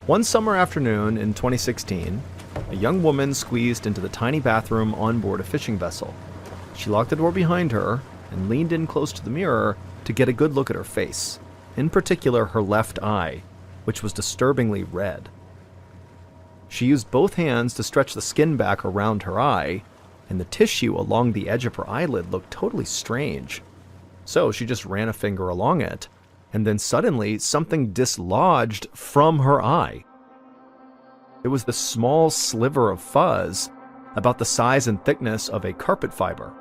One summer afternoon in 2016, a young woman squeezed into the tiny bathroom on board a fishing vessel. She locked the door behind her and leaned in close to the mirror to get a good look at her face, in particular her left eye, which was disturbingly red. She used both hands to stretch the skin back around her eye, and the tissue along the edge of her eyelid looked totally strange. So she just ran a finger along it, and then suddenly something dislodged from her eye. It was the small sliver of fuzz, about the size and thickness of a carpet fiber.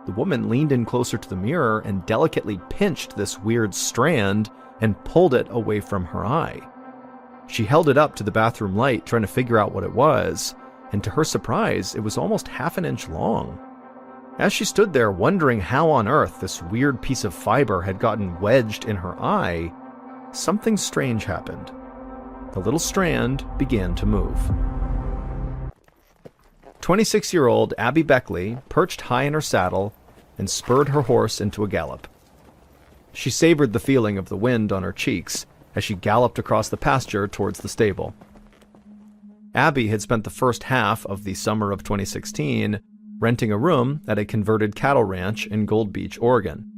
The woman leaned in closer to the mirror and delicately pinched this weird strand and pulled it away from her eye. She held it up to the bathroom light, trying to figure out what it was, and to her surprise, it was almost half an inch long. As she stood there wondering how on earth this weird piece of fiber had gotten wedged in her eye, something strange happened. The little strand began to move. 26-year-old Abby Beckley perched high in her saddle and spurred her horse into a gallop. She savored the feeling of the wind on her cheeks as she galloped across the pasture towards the stable. Abby had spent the first half of the summer of 2016 renting a room at a converted cattle ranch in Gold Beach, Oregon.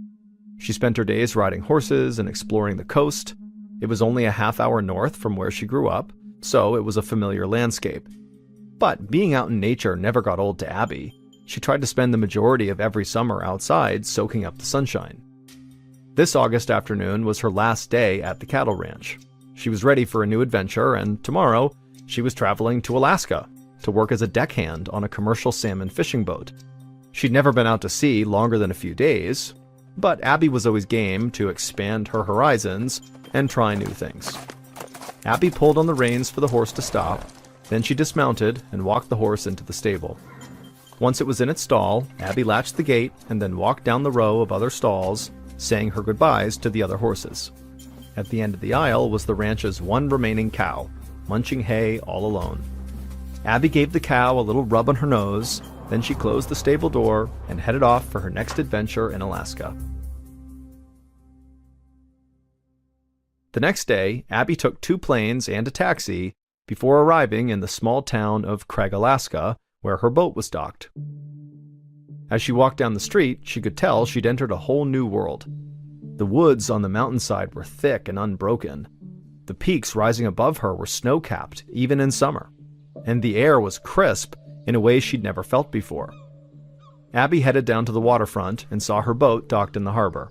She spent her days riding horses and exploring the coast. It was only a half-hour north from where she grew up, so it was a familiar landscape. But being out in nature never got old to Abby. She tried to spend the majority of every summer outside soaking up the sunshine. This August afternoon was her last day at the cattle ranch. She was ready for a new adventure, and tomorrow she was traveling to Alaska to work as a deckhand on a commercial salmon fishing boat. She'd never been out to sea longer than a few days, but Abby was always game to expand her horizons and try new things. Abby pulled on the reins for the horse to stop, then she dismounted and walked the horse into the stable. Once it was in its stall, Abby latched the gate and then walked down the row of other stalls, saying her goodbyes to the other horses. At the end of the aisle was the ranch's one remaining cow, munching hay all alone. Abby gave the cow a little rub on her nose, then she closed the stable door and headed off for her next adventure in Alaska. The next day, Abby took 2 planes and a taxi before arriving in the small town of Craig, Alaska, where her boat was docked. As she walked down the street, she could tell she'd entered a whole new world. The woods on the mountainside were thick and unbroken. The peaks rising above her were snow-capped, even in summer, and the air was crisp in a way she'd never felt before. Abby headed down to the waterfront and saw her boat docked in the harbor.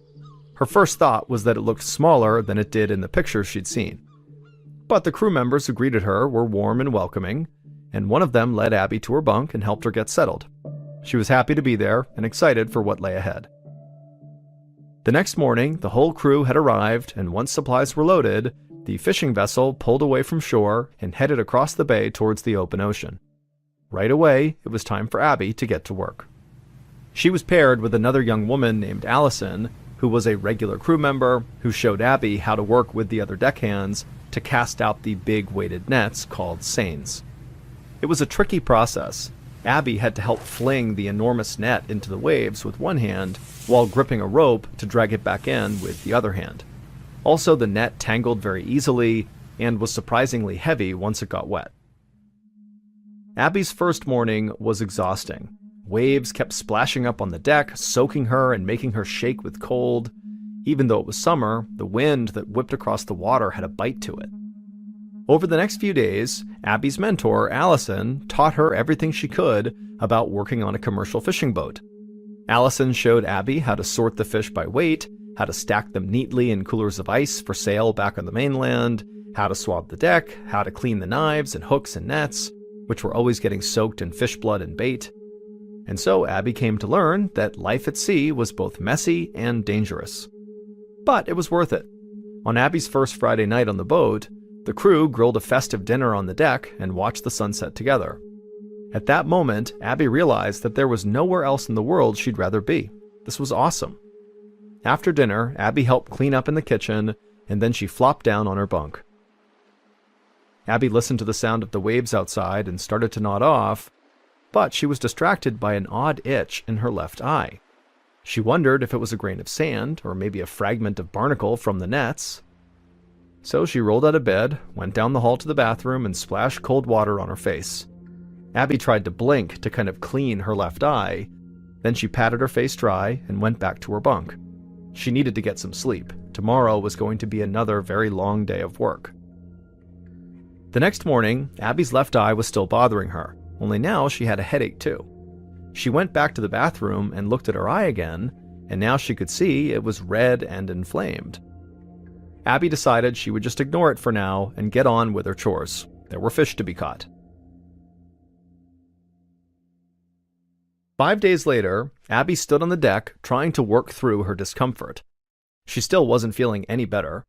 Her first thought was that it looked smaller than it did in the pictures she'd seen. But the crew members who greeted her were warm and welcoming, and one of them led Abby to her bunk and helped her get settled. She was happy to be there and excited for what lay ahead. The next morning, the whole crew had arrived, and once supplies were loaded, the fishing vessel pulled away from shore and headed across the bay towards the open ocean. Right away, it was time for Abby to get to work. She was paired with another young woman named Allison, who was a regular crew member who showed Abby how to work with the other deckhands to cast out the big weighted nets called seines. It was a tricky process. Abby had to help fling the enormous net into the waves with one hand while gripping a rope to drag it back in with the other hand. Also, the net tangled very easily and was surprisingly heavy once it got wet. Abby's first morning was exhausting. Waves kept splashing up on the deck, soaking her and making her shake with cold. Even though it was summer, the wind that whipped across the water had a bite to it. Over the next few days, Abby's mentor, Allison, taught her everything she could about working on a commercial fishing boat. Allison showed Abby how to sort the fish by weight, how to stack them neatly in coolers of ice for sale back on the mainland, how to swab the deck, how to clean the knives and hooks and nets, which were always getting soaked in fish blood and bait. And so Abby came to learn that life at sea was both messy and dangerous. But it was worth it. On Abby's first Friday night on the boat, the crew grilled a festive dinner on the deck and watched the sunset together. At that moment, Abby realized that there was nowhere else in the world she'd rather be. This was awesome. After dinner, Abby helped clean up in the kitchen, and then she flopped down on her bunk. Abby listened to the sound of the waves outside and started to nod off, but she was distracted by an odd itch in her left eye. She wondered if it was a grain of sand, or maybe a fragment of barnacle from the nets. So she rolled out of bed, went down the hall to the bathroom, and splashed cold water on her face. Abby tried to blink to kind of clean her left eye. Then she patted her face dry and went back to her bunk. She needed to get some sleep. Tomorrow was going to be another very long day of work. The next morning, Abby's left eye was still bothering her, only now she had a headache too. She went back to the bathroom and looked at her eye again, and now she could see it was red and inflamed. Abby decided she would just ignore it for now and get on with her chores. There were fish to be caught. 5 days later, Abby stood on the deck trying to work through her discomfort. She still wasn't feeling any better.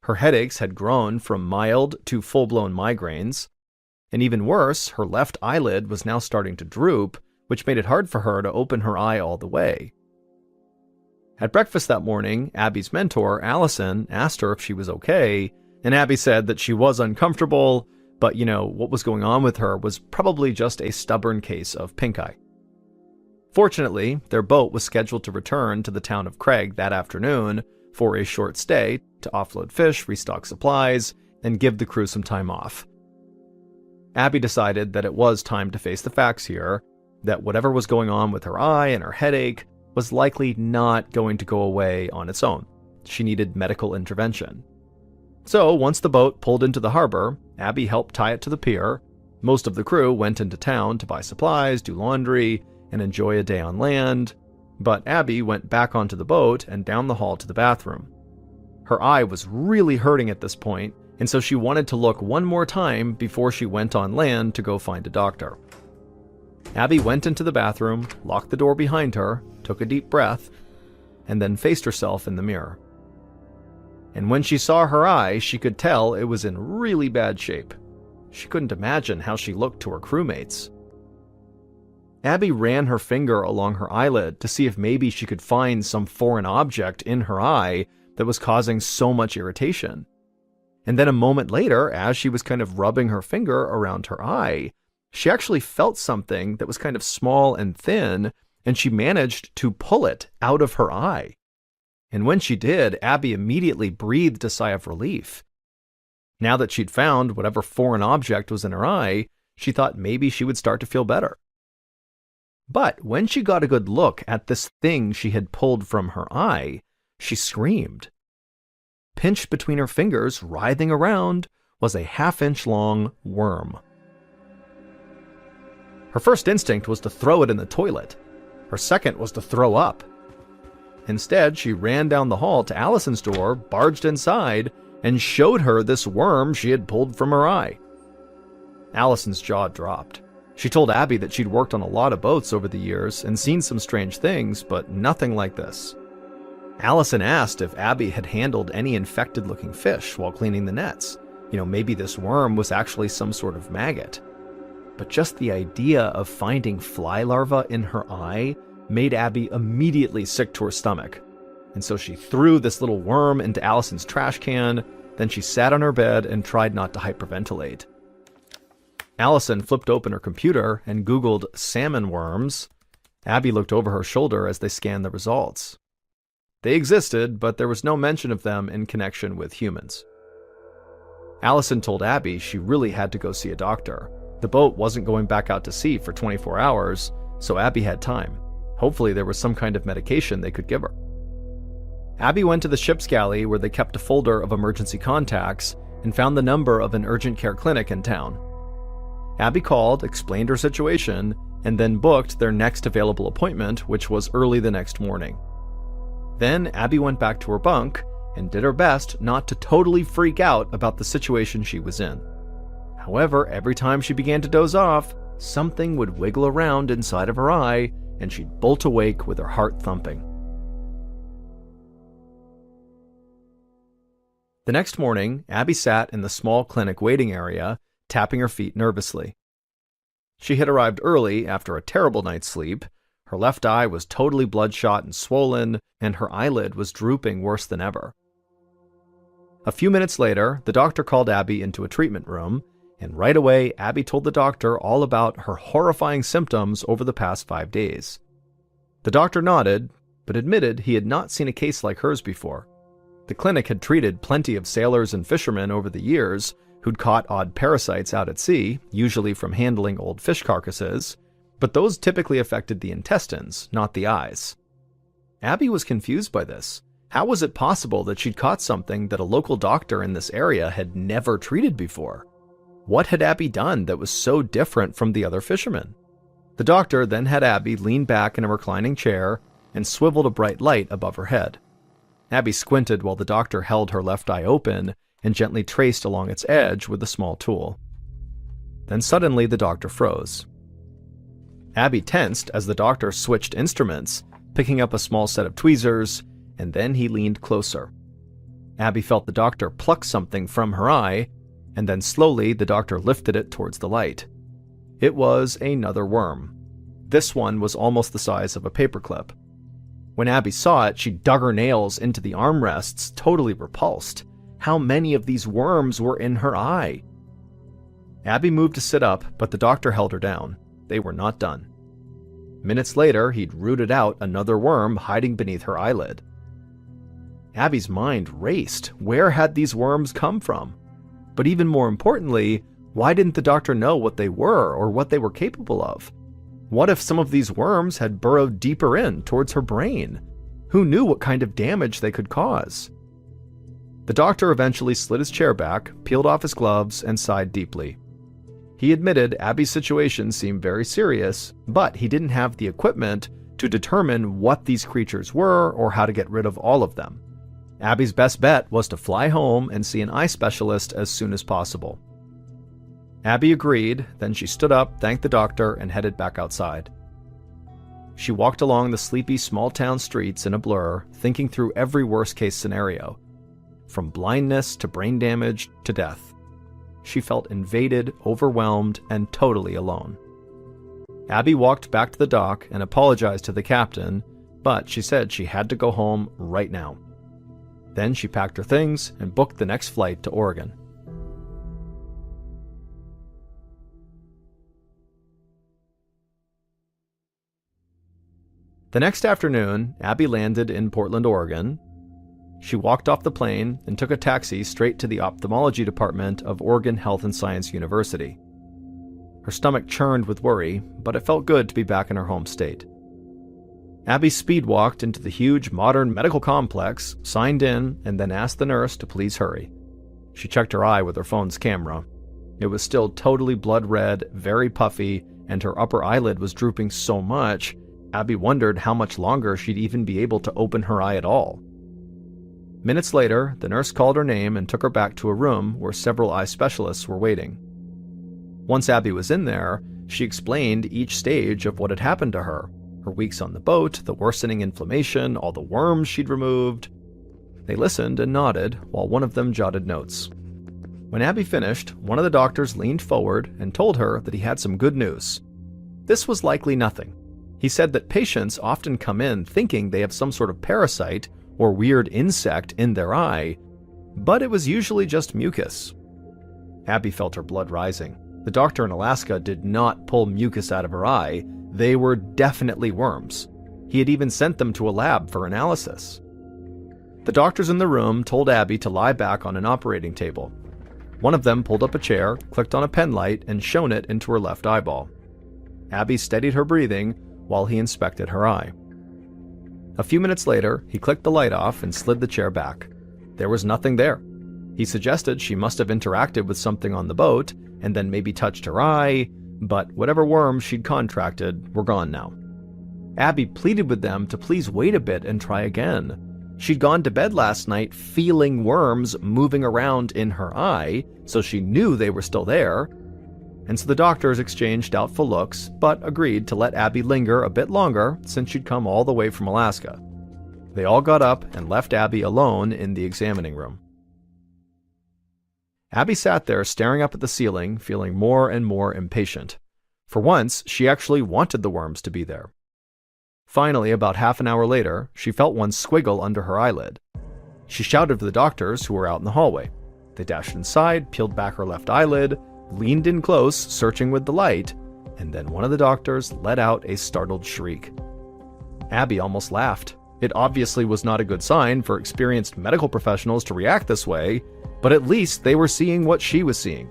Her headaches had grown from mild to full-blown migraines. And even worse, her left eyelid was now starting to droop, which made it hard for her to open her eye all the way. At breakfast that morning, Abby's mentor, Allison, asked her if she was okay, and Abby said that she was uncomfortable, but what was going on with her was probably just a stubborn case of pink eye. Fortunately, their boat was scheduled to return to the town of Craig that afternoon for a short stay to offload fish, restock supplies, and give the crew some time off. Abby decided that it was time to face the facts here, that whatever was going on with her eye and her headache was likely not going to go away on its own. She needed medical intervention. So once the boat pulled into the harbor, Abby helped tie it to the pier. Most of the crew went into town to buy supplies, do laundry, and enjoy a day on land, but Abby went back onto the boat and down the hall to the bathroom. Her eye was really hurting at this point, and so she wanted to look one more time before she went on land to go find a doctor. Abby went into the bathroom, locked the door behind her, took a deep breath, and then faced herself in the mirror. And when she saw her eye, she could tell it was in really bad shape. She couldn't imagine how she looked to her crewmates. Abby ran her finger along her eyelid to see if maybe she could find some foreign object in her eye that was causing so much irritation. And then a moment later, as she was kind of rubbing her finger around her eye, she actually felt something that was kind of small and thin, and she managed to pull it out of her eye. And when she did, Abby immediately breathed a sigh of relief. Now that she'd found whatever foreign object was in her eye, she thought maybe she would start to feel better. But when she got a good look at this thing she had pulled from her eye, she screamed. Pinched between her fingers, writhing around, was a half-inch long worm. Her first instinct was to throw it in the toilet. Her second was to throw up. Instead, she ran down the hall to Allison's door, barged inside, and showed her this worm she had pulled from her eye. Allison's jaw dropped. She told Abby that she'd worked on a lot of boats over the years and seen some strange things, but nothing like this. Allison asked if Abby had handled any infected-looking fish while cleaning the nets. Maybe this worm was actually some sort of maggot. But just the idea of finding fly larvae in her eye made Abby immediately sick to her stomach. And so she threw this little worm into Allison's trash can, then she sat on her bed and tried not to hyperventilate. Allison flipped open her computer and Googled salmon worms. Abby looked over her shoulder as they scanned the results. They existed, but there was no mention of them in connection with humans. Allison told Abby she really had to go see a doctor. The boat wasn't going back out to sea for 24 hours, so Abby had time. Hopefully there was some kind of medication they could give her. Abby went to the ship's galley where they kept a folder of emergency contacts and found the number of an urgent care clinic in town. Abby called, explained her situation, and then booked their next available appointment, which was early the next morning. Then Abby went back to her bunk and did her best not to totally freak out about the situation she was in. However, every time she began to doze off, something would wiggle around inside of her eye, and she'd bolt awake with her heart thumping. The next morning, Abby sat in the small clinic waiting area, tapping her feet nervously. She had arrived early after a terrible night's sleep. Her left eye was totally bloodshot and swollen, and her eyelid was drooping worse than ever. A few minutes later, the doctor called Abby into a treatment room, and right away, Abby told the doctor all about her horrifying symptoms over the past 5 days. The doctor nodded, but admitted he had not seen a case like hers before. The clinic had treated plenty of sailors and fishermen over the years who'd caught odd parasites out at sea, usually from handling old fish carcasses, but those typically affected the intestines, not the eyes. Abby was confused by this. How was it possible that she'd caught something that a local doctor in this area had never treated before? What had Abby done that was so different from the other fishermen? The doctor then had Abby lean back in a reclining chair and swiveled a bright light above her head. Abby squinted while the doctor held her left eye open and gently traced along its edge with a small tool. Then suddenly the doctor froze. Abby tensed as the doctor switched instruments, picking up a small set of tweezers, and then he leaned closer. Abby felt the doctor pluck something from her eye, and then slowly the doctor lifted it towards the light. It was another worm. This one was almost the size of a paperclip. When Abby saw it, she dug her nails into the armrests, totally repulsed. How many of these worms were in her eye? Abby moved to sit up, but the doctor held her down. They were not done. Minutes later, he'd rooted out another worm hiding beneath her eyelid. Abby's mind raced. Where had these worms come from? But even more importantly, why didn't the doctor know what they were or what they were capable of? What if some of these worms had burrowed deeper in towards her brain? Who knew what kind of damage they could cause? The doctor eventually slid his chair back, peeled off his gloves, and sighed deeply. He admitted Abby's situation seemed very serious, but he didn't have the equipment to determine what these creatures were or how to get rid of all of them. Abby's best bet was to fly home and see an eye specialist as soon as possible. Abby agreed, then she stood up, thanked the doctor, and headed back outside. She walked along the sleepy small-town streets in a blur, thinking through every worst-case scenario, from blindness to brain damage to death. She felt invaded, overwhelmed, and totally alone. Abby walked back to the dock and apologized to the captain, but she said she had to go home right now. Then she packed her things and booked the next flight to Oregon. The next afternoon, Abby landed in Portland, Oregon. She walked off the plane and took a taxi straight to the ophthalmology department of Oregon Health and Science University. Her stomach churned with worry, but it felt good to be back in her home state. Abby speed-walked into the huge modern medical complex, signed in, and then asked the nurse to please hurry. She checked her eye with her phone's camera. It was still totally blood red, very puffy, and her upper eyelid was drooping so much, Abby wondered how much longer she'd even be able to open her eye at all. Minutes later, the nurse called her name and took her back to a room where several eye specialists were waiting. Once Abby was in there, she explained each stage of what had happened to her. Her weeks on the boat, the worsening inflammation, all the worms she'd removed. They listened and nodded, while one of them jotted notes. When Abby finished, one of the doctors leaned forward and told her that he had some good news. This was likely nothing. He said that patients often come in thinking they have some sort of parasite or weird insect in their eye, but it was usually just mucus. Abby felt her blood rising. The doctor in Alaska did not pull mucus out of her eye. They were definitely worms. He had even sent them to a lab for analysis. The doctors in the room told Abby to lie back on an operating table. One of them pulled up a chair, clicked on a pen light, and shone it into her left eyeball. Abby steadied her breathing while he inspected her eye. A few minutes later, he clicked the light off and slid the chair back. There was nothing there. He suggested she must have interacted with something on the boat and then maybe touched her eye, but whatever worms she'd contracted were gone now. Abby pleaded with them to please wait a bit and try again. She'd gone to bed last night feeling worms moving around in her eye, so she knew they were still there. And so the doctors exchanged doubtful looks, but agreed to let Abby linger a bit longer since she'd come all the way from Alaska. They all got up and left Abby alone in the examining room. Abby sat there staring up at the ceiling, feeling more and more impatient. For once, she actually wanted the worms to be there. Finally, about half an hour later, she felt one squiggle under her eyelid. She shouted to the doctors who were out in the hallway. They dashed inside, peeled back her left eyelid, leaned in close, searching with the light, and then one of the doctors let out a startled shriek. Abby almost laughed. It obviously was not a good sign for experienced medical professionals to react this way, but at least they were seeing what she was seeing.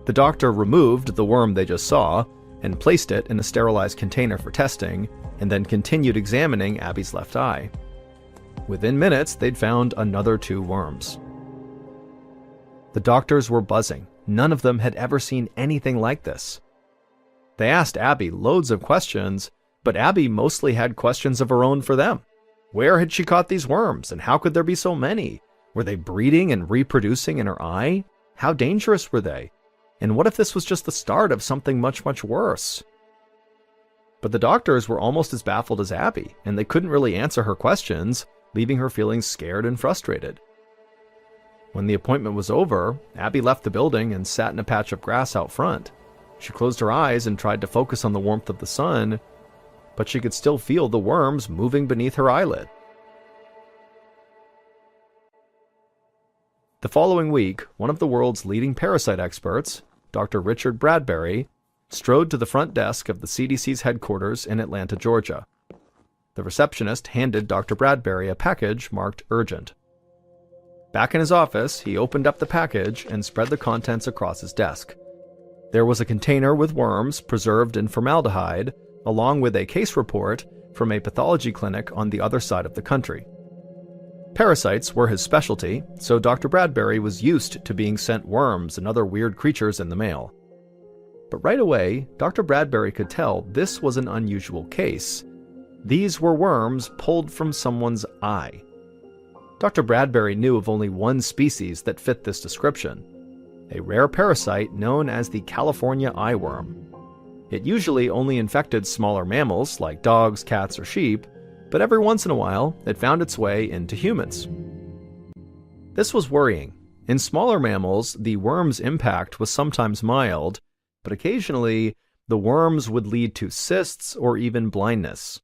The doctor removed the worm they just saw and placed it in a sterilized container for testing, and then continued examining Abby's left eye. Within minutes, they'd found another 2 worms. The doctors were buzzing. None of them had ever seen anything like this. They asked Abby loads of questions, but Abby mostly had questions of her own for them. Where had she caught these worms, and how could there be so many? Were they breeding and reproducing in her eye? How dangerous were they? And what if this was just the start of something much, much worse? But the doctors were almost as baffled as Abby, and they couldn't really answer her questions, leaving her feeling scared and frustrated. When the appointment was over, Abby left the building and sat in a patch of grass out front. She closed her eyes and tried to focus on the warmth of the sun, but she could still feel the worms moving beneath her eyelid. The following week, one of the world's leading parasite experts, Dr. Richard Bradbury, strode to the front desk of the CDC's headquarters in Atlanta, Georgia. The receptionist handed Dr. Bradbury a package marked urgent. Back in his office, he opened up the package and spread the contents across his desk. There was a container with worms preserved in formaldehyde, along with a case report from a pathology clinic on the other side of the country. Parasites were his specialty, so Dr. Bradbury was used to being sent worms and other weird creatures in the mail. But right away, Dr. Bradbury could tell this was an unusual case. These were worms pulled from someone's eye. Dr. Bradbury knew of only one species that fit this description, a rare parasite known as the California eyeworm. It usually only infected smaller mammals like dogs, cats, or sheep, but every once in a while, it found its way into humans. This was worrying. In smaller mammals, the worm's impact was sometimes mild, but occasionally, the worms would lead to cysts or even blindness.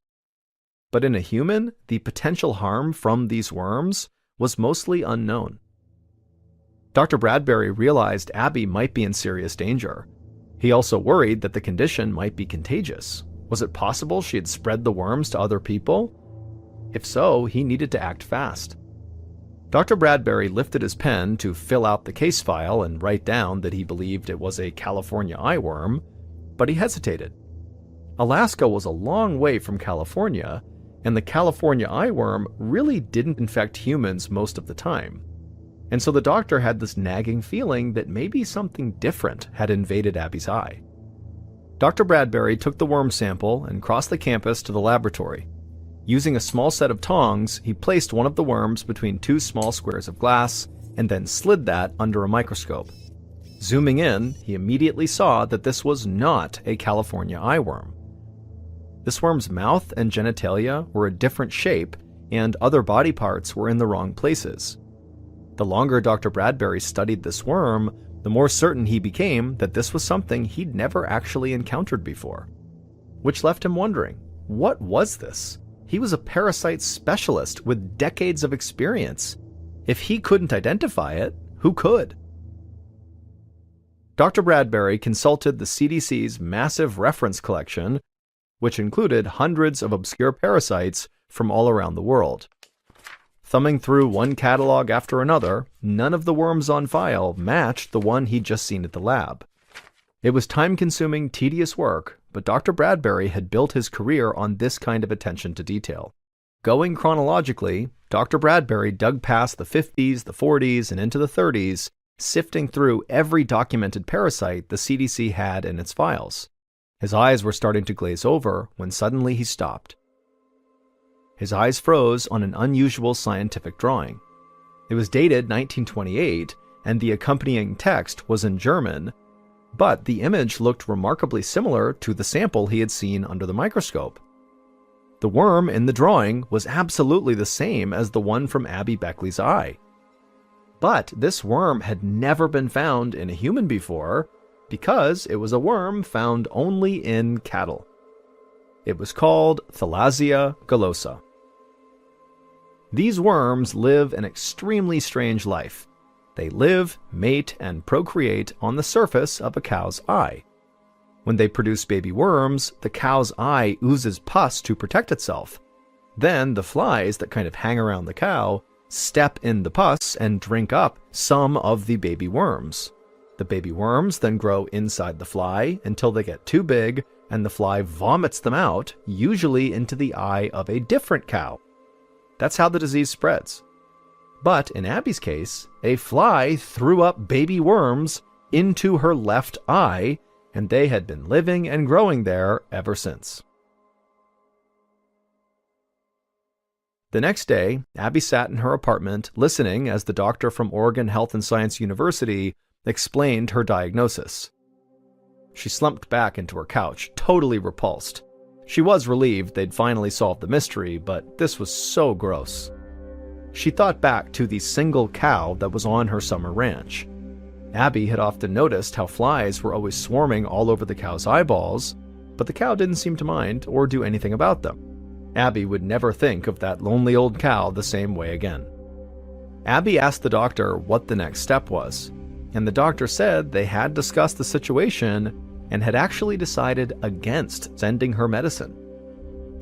But in a human, the potential harm from these worms was mostly unknown. Dr. Bradbury realized Abby might be in serious danger. He also worried that the condition might be contagious. Was it possible she had spread the worms to other people? If so, he needed to act fast. Dr. Bradbury lifted his pen to fill out the case file and write down that he believed it was a California eyeworm, but he hesitated. Alaska was a long way from California, and the California eyeworm really didn't infect humans most of the time. And so the doctor had this nagging feeling that maybe something different had invaded Abby's eye. Dr. Bradbury took the worm sample and crossed the campus to the laboratory. Using a small set of tongs, he placed one of the worms between 2 small squares of glass and then slid that under a microscope. Zooming in, he immediately saw that this was not a California eyeworm. This worm's mouth and genitalia were a different shape, and other body parts were in the wrong places. The longer Dr. Bradbury studied this worm, the more certain he became that this was something he'd never actually encountered before. Which left him wondering, what was this? He was a parasite specialist with decades of experience. If he couldn't identify it, who could? Dr. Bradbury consulted the CDC's massive reference collection, which included hundreds of obscure parasites from all around the world. Thumbing through one catalog after another, none of the worms on file matched the one he'd just seen at the lab. It was time-consuming, tedious work, but Dr. Bradbury had built his career on this kind of attention to detail. Going chronologically, Dr. Bradbury dug past the 50s, the 40s, and into the 30s, sifting through every documented parasite the CDC had in its files. His eyes were starting to glaze over when suddenly he stopped. His eyes froze on an unusual scientific drawing. It was dated 1928, and the accompanying text was in German, but the image looked remarkably similar to the sample he had seen under the microscope. The worm in the drawing was absolutely the same as the one from Abby Beckley's eye. But this worm had never been found in a human before, because it was a worm found only in cattle. It was called Thalassia gullosa. These worms live an extremely strange life. They live, mate, and procreate on the surface of a cow's eye. When they produce baby worms, the cow's eye oozes pus to protect itself. Then the flies that kind of hang around the cow step in the pus and drink up some of the baby worms. The baby worms then grow inside the fly until they get too big, and the fly vomits them out, usually into the eye of a different cow. That's how the disease spreads. But in Abby's case, a fly threw up baby worms into her left eye, and they had been living and growing there ever since. The next day, Abby sat in her apartment listening as the doctor from Oregon Health and Science University explained her diagnosis. She slumped back into her couch, totally repulsed. She was relieved they'd finally solved the mystery, but this was so gross. She thought back to the single cow that was on her summer ranch. Abby had often noticed how flies were always swarming all over the cow's eyeballs, but the cow didn't seem to mind or do anything about them. Abby would never think of that lonely old cow the same way again. Abby asked the doctor what the next step was, and the doctor said they had discussed the situation and had actually decided against sending her medicine.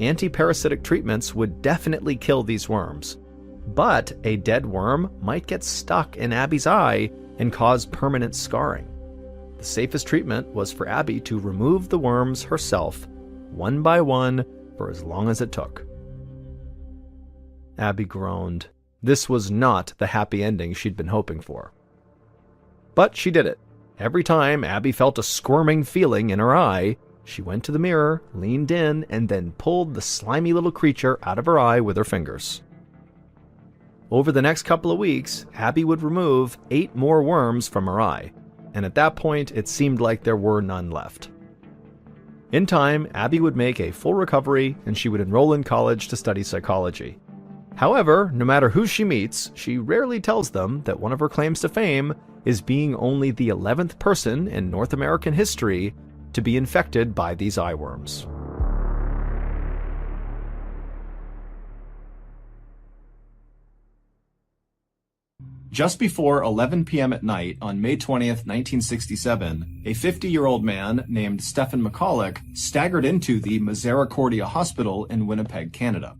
Anti-parasitic treatments would definitely kill these worms, but a dead worm might get stuck in Abby's eye and cause permanent scarring. The safest treatment was for Abby to remove the worms herself, one by one, for as long as it took. Abby groaned. This was not the happy ending she'd been hoping for. But she did it. Every time Abby felt a squirming feeling in her eye, she went to the mirror, leaned in, and then pulled the slimy little creature out of her eye with her fingers. Over the next couple of weeks, Abby would remove 8 more worms from her eye, and at that point it seemed like there were none left. In time, Abby would make a full recovery and she would enroll in college to study psychology. However, no matter who she meets, she rarely tells them that one of her claims to fame is being only the 11th person in North American history to be infected by these eyeworms. Just before 11 p.m. at night on May 20th, 1967, a 50-year-old man named Stephen McCulloch staggered into the Misericordia Hospital in Winnipeg, Canada.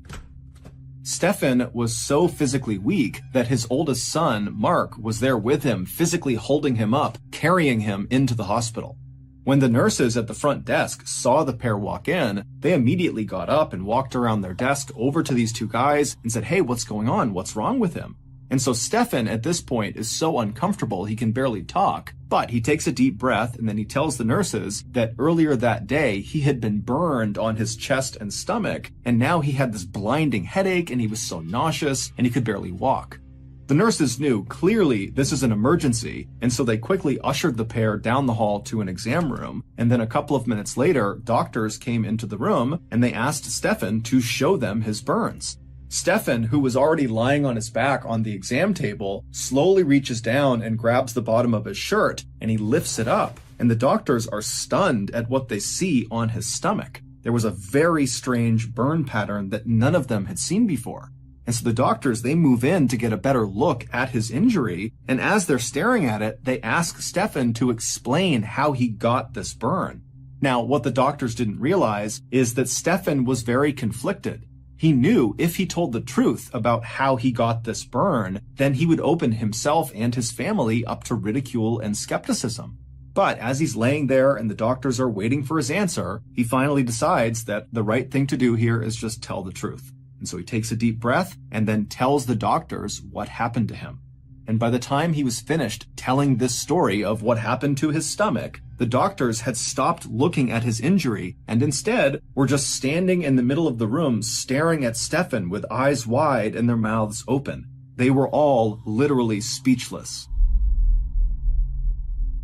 Stephen was so physically weak that his oldest son, Mark, was there with him, physically holding him up, carrying him into the hospital. When the nurses at the front desk saw the pair walk in, they immediately got up and walked around their desk over to these two guys and said, "Hey, what's going on? What's wrong with him?" And so Stephen, at this point, is so uncomfortable he can barely talk, but he takes a deep breath and then he tells the nurses that earlier that day he had been burned on his chest and stomach, and now he had this blinding headache and he was so nauseous and he could barely walk. The nurses knew clearly this is an emergency, and so they quickly ushered the pair down the hall to an exam room, and then a couple of minutes later, doctors came into the room and they asked Stephen to show them his burns. Stephen, who was already lying on his back on the exam table, slowly reaches down and grabs the bottom of his shirt, and he lifts it up, and the doctors are stunned at what they see on his stomach. There was a very strange burn pattern that none of them had seen before. And so the doctors, they move in to get a better look at his injury, and as they're staring at it, they ask Stephen to explain how he got this burn. Now, what the doctors didn't realize is that Stephen was very conflicted. He knew if he told the truth about how he got this burn, then he would open himself and his family up to ridicule and skepticism. But as he's laying there and the doctors are waiting for his answer, he finally decides that the right thing to do here is just tell the truth. And so he takes a deep breath and then tells the doctors what happened to him. And by the time he was finished telling this story of what happened to his stomach, the doctors had stopped looking at his injury and instead were just standing in the middle of the room staring at Stephen with eyes wide and their mouths open. They were all literally speechless.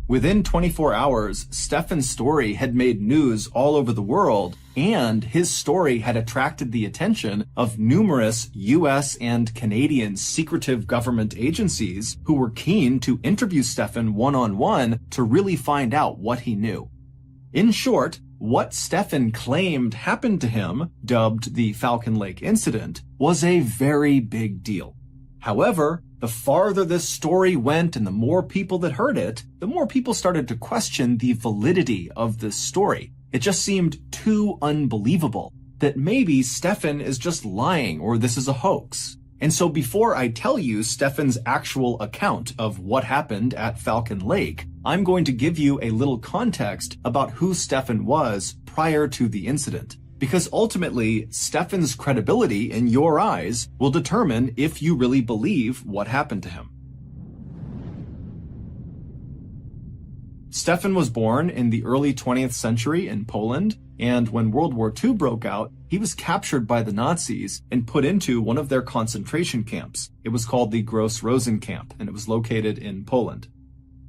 Within 24 hours, Stephen's story had made news all over the world, and his story had attracted the attention of numerous US and Canadian secretive government agencies who were keen to interview Stephen one-on-one to really find out what he knew. In short, what Stephen claimed happened to him, dubbed the Falcon Lake incident, was a very big deal. However, the farther this story went and the more people that heard it, the more people started to question the validity of this story. It just seemed too unbelievable. that maybe Stefan is just lying or this is a hoax. And so before I tell you Stefan's actual account of what happened at Falcon Lake, I'm going to give you a little context about who Stefan was prior to the incident. Because ultimately, Stefan's credibility in your eyes will determine if you really believe what happened to him. Stefan was born in the early 20th century in Poland, and when World War II broke out, he was captured by the Nazis and put into one of their concentration camps. It was called the Gross Rosen camp, and it was located in Poland.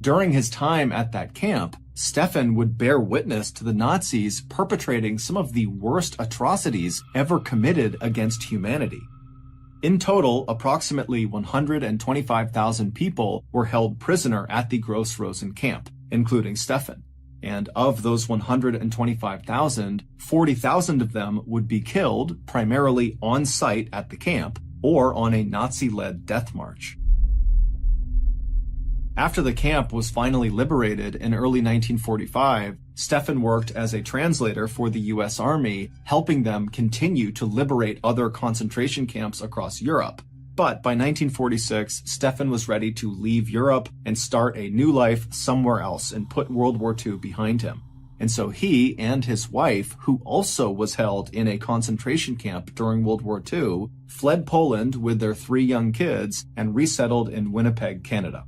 During his time at that camp, Stefan would bear witness to the Nazis perpetrating some of the worst atrocities ever committed against humanity. In total, approximately 125,000 people were held prisoner at the Gross Rosen camp, including Stefan. And of those 125,000, 40,000 of them would be killed primarily on site at the camp or on a Nazi-led death march. After the camp was finally liberated in early 1945, Stefan worked as a translator for the US Army, helping them continue to liberate other concentration camps across Europe. But by 1946, Stefan was ready to leave Europe and start a new life somewhere else and put World War II behind him. And so he and his wife, who also was held in a concentration camp during World War II, fled Poland with their 3 young kids and resettled in Winnipeg, Canada.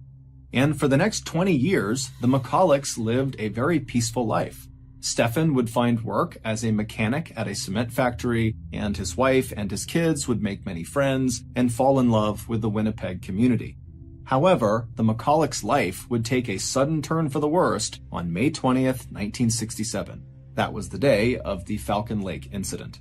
And for the next 20 years, the McCullochs lived a very peaceful life. Stefan would find work as a mechanic at a cement factory, and his wife and his kids would make many friends and fall in love with the Winnipeg community. However, the McCullochs' life would take a sudden turn for the worst on May 20th, 1967. That was the day of the Falcon Lake incident.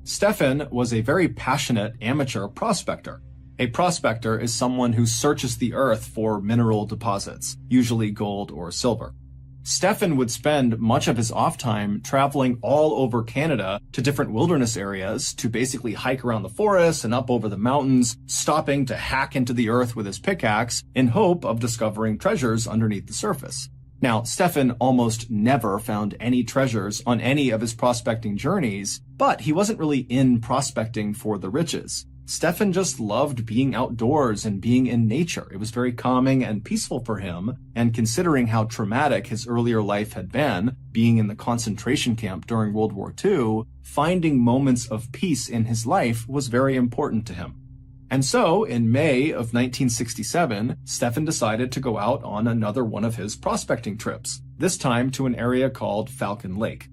Stefan was a very passionate amateur prospector. A prospector is someone who searches the earth for mineral deposits, usually gold or silver. Stefan would spend much of his off time traveling all over Canada to different wilderness areas to basically hike around the forest and up over the mountains, stopping to hack into the earth with his pickaxe in hope of discovering treasures underneath the surface. Now, Stefan almost never found any treasures on any of his prospecting journeys, but he wasn't really in prospecting for the riches. Stefan just loved being outdoors and being in nature. It was very calming and peaceful for him, and considering how traumatic his earlier life had been, being in the concentration camp during World War II, finding moments of peace in his life was very important to him. And so, in May of 1967, Stefan decided to go out on another one of his prospecting trips, this time to an area called Falcon Lake.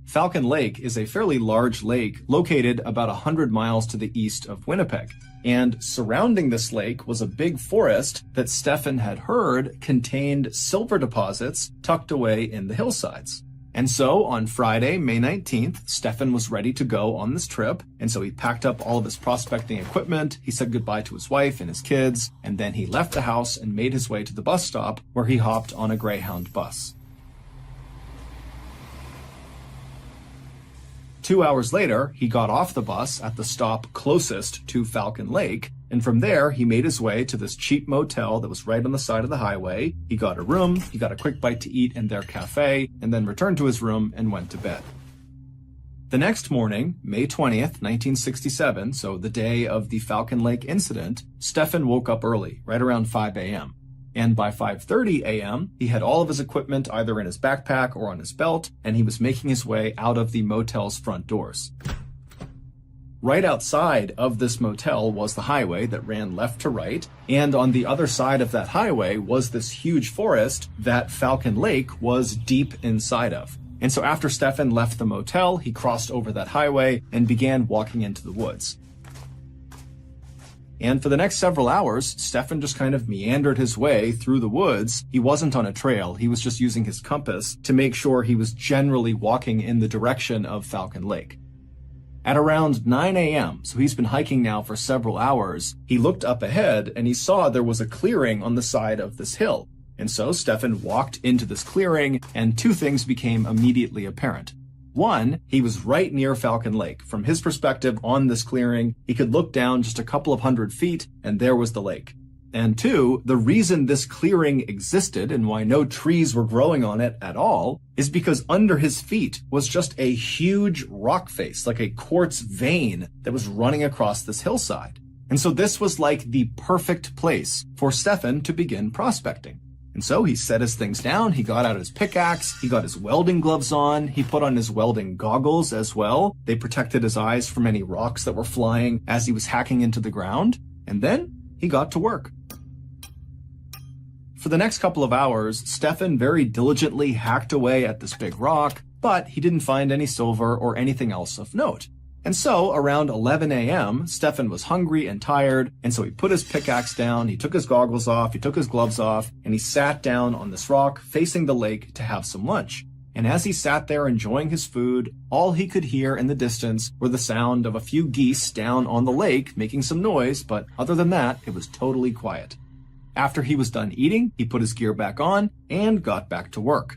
Falcon Lake is a fairly large lake located about 100 miles to the east of Winnipeg. And surrounding this lake was a big forest that Stefan had heard contained silver deposits tucked away in the hillsides. And so on Friday, May 19th, Stefan was ready to go on this trip. And so he packed up all of his prospecting equipment. He said goodbye to his wife and his kids. And then he left the house and made his way to the bus stop where he hopped on a Greyhound bus. 2 hours later, he got off the bus at the stop closest to Falcon Lake, and from there, he made his way to this cheap motel that was right on the side of the highway. He got a room, he got a quick bite to eat in their cafe, and then returned to his room and went to bed. The next morning, May 20th, 1967, so the day of the Falcon Lake incident, Stefan woke up early, right around 5 a.m. And by 5:30 a.m., he had all of his equipment either in his backpack or on his belt, and he was making his way out of the motel's front doors. Right outside of this motel was the highway that ran left to right, and on the other side of that highway was this huge forest that Falcon Lake was deep inside of. And so after Stefan left the motel, he crossed over that highway and began walking into the woods. And for the next several hours, Stefan just kind of meandered his way through the woods. He wasn't on a trail. He was just using his compass to make sure he was generally walking in the direction of Falcon Lake. At around 9 a.m., so he's been hiking now for several hours, he looked up ahead and he saw there was a clearing on the side of this hill. And so Stefan walked into this clearing, and 2 things became immediately apparent. One, he was right near Falcon Lake. From his perspective on this clearing, he could look down just a couple of hundred feet, and there was the lake. And two, the reason this clearing existed and why no trees were growing on it at all is because under his feet was just a huge rock face, like a quartz vein that was running across this hillside. And so this was like the perfect place for Stefan to begin prospecting. And so he set his things down, he got out his pickaxe, he got his welding gloves on, he put on his welding goggles as well. They protected his eyes from any rocks that were flying as he was hacking into the ground. And then he got to work. For the next couple of hours, Stefan very diligently hacked away at this big rock, but he didn't find any silver or anything else of note. And so, around 11 a.m., Stefan was hungry and tired, and so he put his pickaxe down, he took his goggles off, he took his gloves off, and he sat down on this rock facing the lake to have some lunch. And as he sat there enjoying his food, all he could hear in the distance were the sound of a few geese down on the lake making some noise, but other than that, it was totally quiet. After he was done eating, he put his gear back on and got back to work.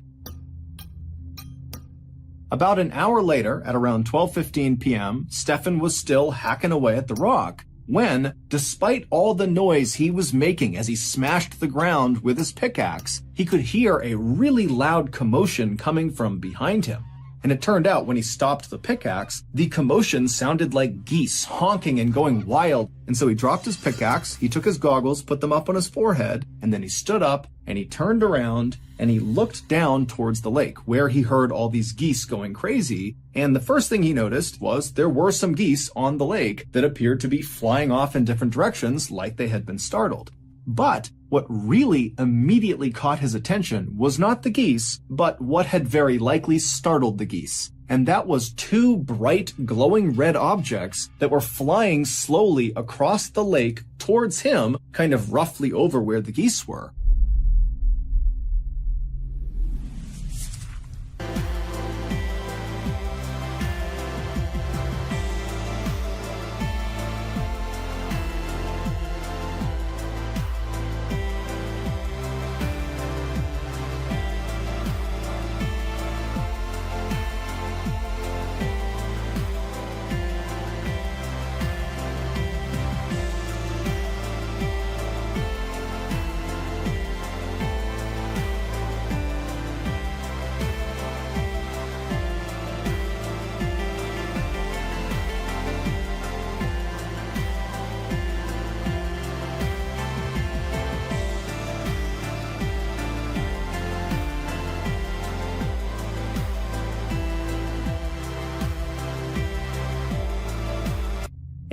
About an hour later, at around 12:15 p.m., Stefan was still hacking away at the rock when, despite all the noise he was making as he smashed the ground with his pickaxe, he could hear a really loud commotion coming from behind him. And it turned out when he stopped the pickaxe, the commotion sounded like geese honking and going wild. And so he dropped his pickaxe, he took his goggles, put them up on his forehead, and then he stood up and he turned around and he looked down towards the lake where he heard all these geese going crazy. And the first thing he noticed was there were some geese on the lake that appeared to be flying off in different directions like they had been startled. But what really immediately caught his attention was not the geese, but what had very likely startled the geese. And that was two bright, glowing red objects that were flying slowly across the lake towards him, kind of roughly over where the geese were.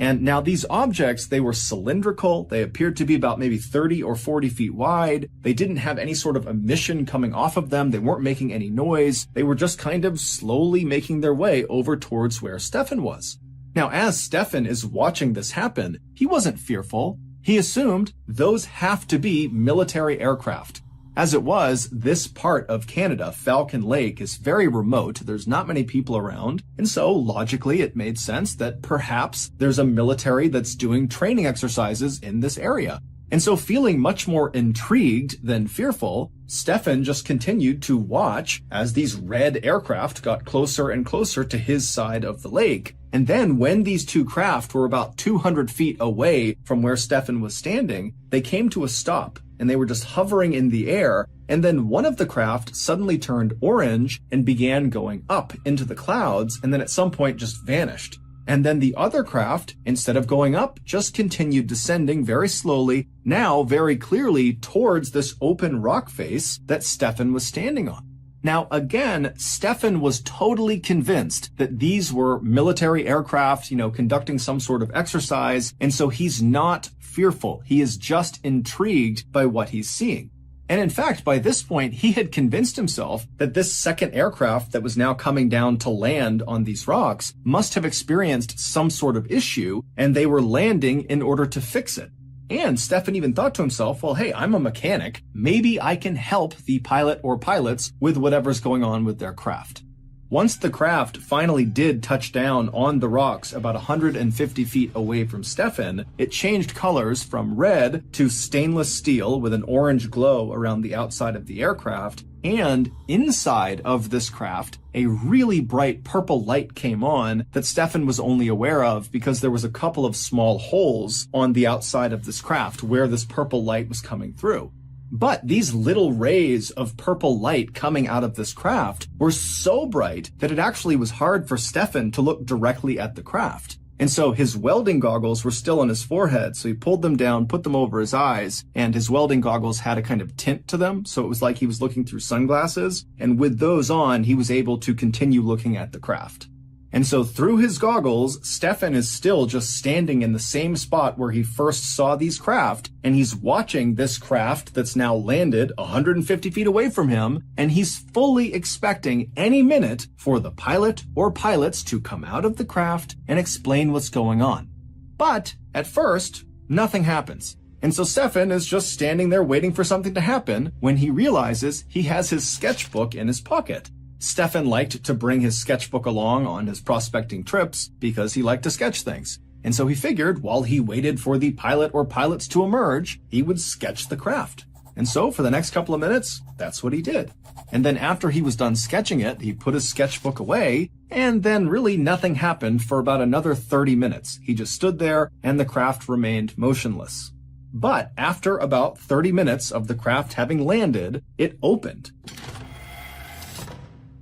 And now these objects, they were cylindrical. They appeared to be about maybe 30 or 40 feet wide. They didn't have any sort of emission coming off of them. They weren't making any noise. They were just kind of slowly making their way over towards where Stefan was. Now, as Stefan is watching this happen, he wasn't fearful. He assumed those have to be military aircraft. As it was, this part of Canada, Falcon Lake, is very remote. There's not many people around. And so, logically, it made sense that perhaps there's a military that's doing training exercises in this area. And so, feeling much more intrigued than fearful, Stefan just continued to watch as these red aircraft got closer and closer to his side of the lake. And then when these two craft were about 200 feet away from where Stefan was standing, they came to a stop. And they were just hovering in the air, and then one of the craft suddenly turned orange and began going up into the clouds, and then at some point just vanished. And then the other craft, instead of going up, just continued descending very slowly, now very clearly towards this open rock face that Stefan was standing on. Now, again, Stefan was totally convinced that these were military aircraft, conducting some sort of exercise, and so he's not fearful. He is just intrigued by what he's seeing. And in fact, by this point, he had convinced himself that this second aircraft that was now coming down to land on these rocks must have experienced some sort of issue, and they were landing in order to fix it. And Stefan even thought to himself, well, hey, I'm a mechanic. Maybe I can help the pilot or pilots with whatever's going on with their craft. Once the craft finally did touch down on the rocks about 150 feet away from Stefan, it changed colors from red to stainless steel with an orange glow around the outside of the aircraft, and inside of this craft, a really bright purple light came on that Stefan was only aware of because there was a couple of small holes on the outside of this craft where this purple light was coming through. But these little rays of purple light coming out of this craft were so bright that it actually was hard for Stefan to look directly at the craft. And so his welding goggles were still on his forehead, so he pulled them down, put them over his eyes, and his welding goggles had a kind of tint to them, so it was like he was looking through sunglasses, and with those on, he was able to continue looking at the craft. And so through his goggles, Stefan is still just standing in the same spot where he first saw these craft, and he's watching this craft that's now landed 150 feet away from him, and he's fully expecting any minute for the pilot or pilots to come out of the craft and explain what's going on. But at first, nothing happens. And so Stefan is just standing there waiting for something to happen when he realizes he has his sketchbook in his pocket. Stefan liked to bring his sketchbook along on his prospecting trips because he liked to sketch things. And so he figured while he waited for the pilot or pilots to emerge, he would sketch the craft. And so for the next couple of minutes, that's what he did. And then after he was done sketching it, he put his sketchbook away, and then really nothing happened for about another 30 minutes. He just stood there and the craft remained motionless. But after about 30 minutes of the craft having landed, it opened.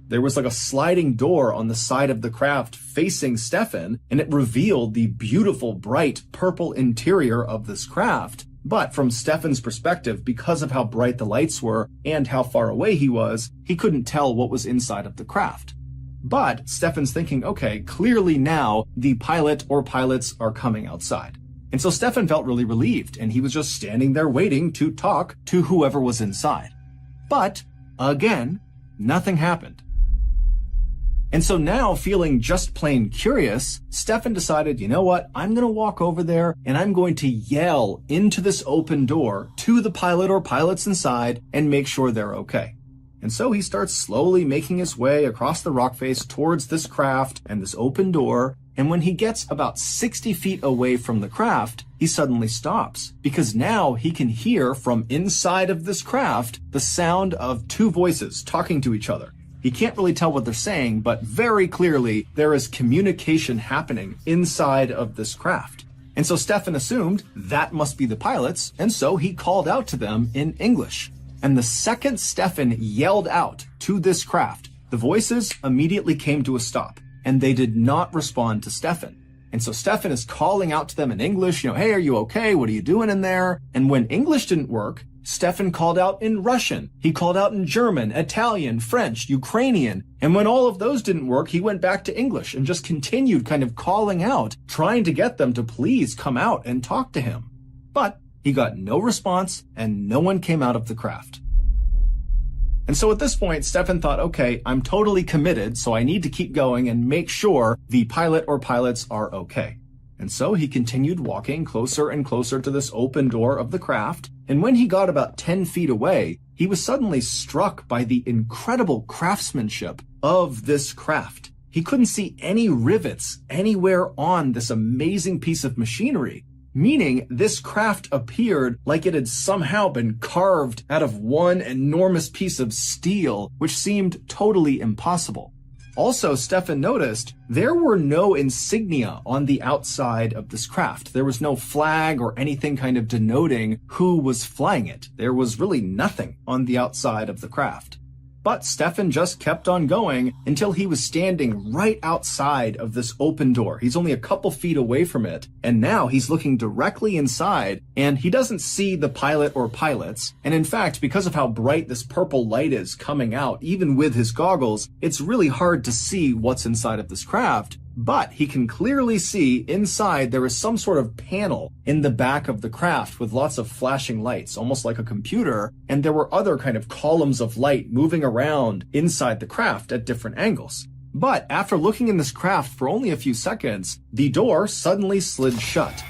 There was like a sliding door on the side of the craft facing Stefan, and it revealed the beautiful, bright purple interior of this craft. But from Stefan's perspective, because of how bright the lights were and how far away he was, he couldn't tell what was inside of the craft. But Stefan's thinking, okay, clearly now the pilot or pilots are coming outside. And so Stefan felt really relieved, and he was just standing there waiting to talk to whoever was inside. But again, nothing happened. And so now, feeling just plain curious, Stefan decided, you know what, I'm going to walk over there and I'm going to yell into this open door to the pilot or pilots inside and make sure they're okay. And so he starts slowly making his way across the rock face towards this craft and this open door. And when he gets about 60 feet away from the craft, he suddenly stops because now he can hear from inside of this craft the sound of two voices talking to each other. He can't really tell what they're saying, but very clearly there is communication happening inside of this craft. And so Stefan assumed that must be the pilots, and so he called out to them in English. And the second Stefan yelled out to this craft, the voices immediately came to a stop, and they did not respond to Stefan. And so Stefan is calling out to them in English, hey, are you okay? What are you doing in there? And when English didn't work, Stefan called out in Russian. He called out in German, Italian, French, Ukrainian. And when all of those didn't work, he went back to English and just continued kind of calling out, trying to get them to please come out and talk to him. But he got no response and no one came out of the craft. And so at this point, Stefan thought, okay, I'm totally committed, so I need to keep going and make sure the pilot or pilots are okay. And so he continued walking closer and closer to this open door of the craft. And when he got about 10 feet away, he was suddenly struck by the incredible craftsmanship of this craft. He couldn't see any rivets anywhere on this amazing piece of machinery, meaning this craft appeared like it had somehow been carved out of one enormous piece of steel, which seemed totally impossible. Also, Stefan noticed there were no insignia on the outside of this craft. There was no flag or anything kind of denoting who was flying it. There was really nothing on the outside of the craft. But Stefan just kept on going until he was standing right outside of this open door. He's only a couple feet away from it, and now he's looking directly inside, and he doesn't see the pilot or pilots. And in fact, because of how bright this purple light is coming out, even with his goggles, it's really hard to see what's inside of this craft. But he can clearly see inside there is some sort of panel in the back of the craft with lots of flashing lights, almost like a computer, and there were other kind of columns of light moving around inside the craft at different angles. But after looking in this craft for only a few seconds, the door suddenly slid shut.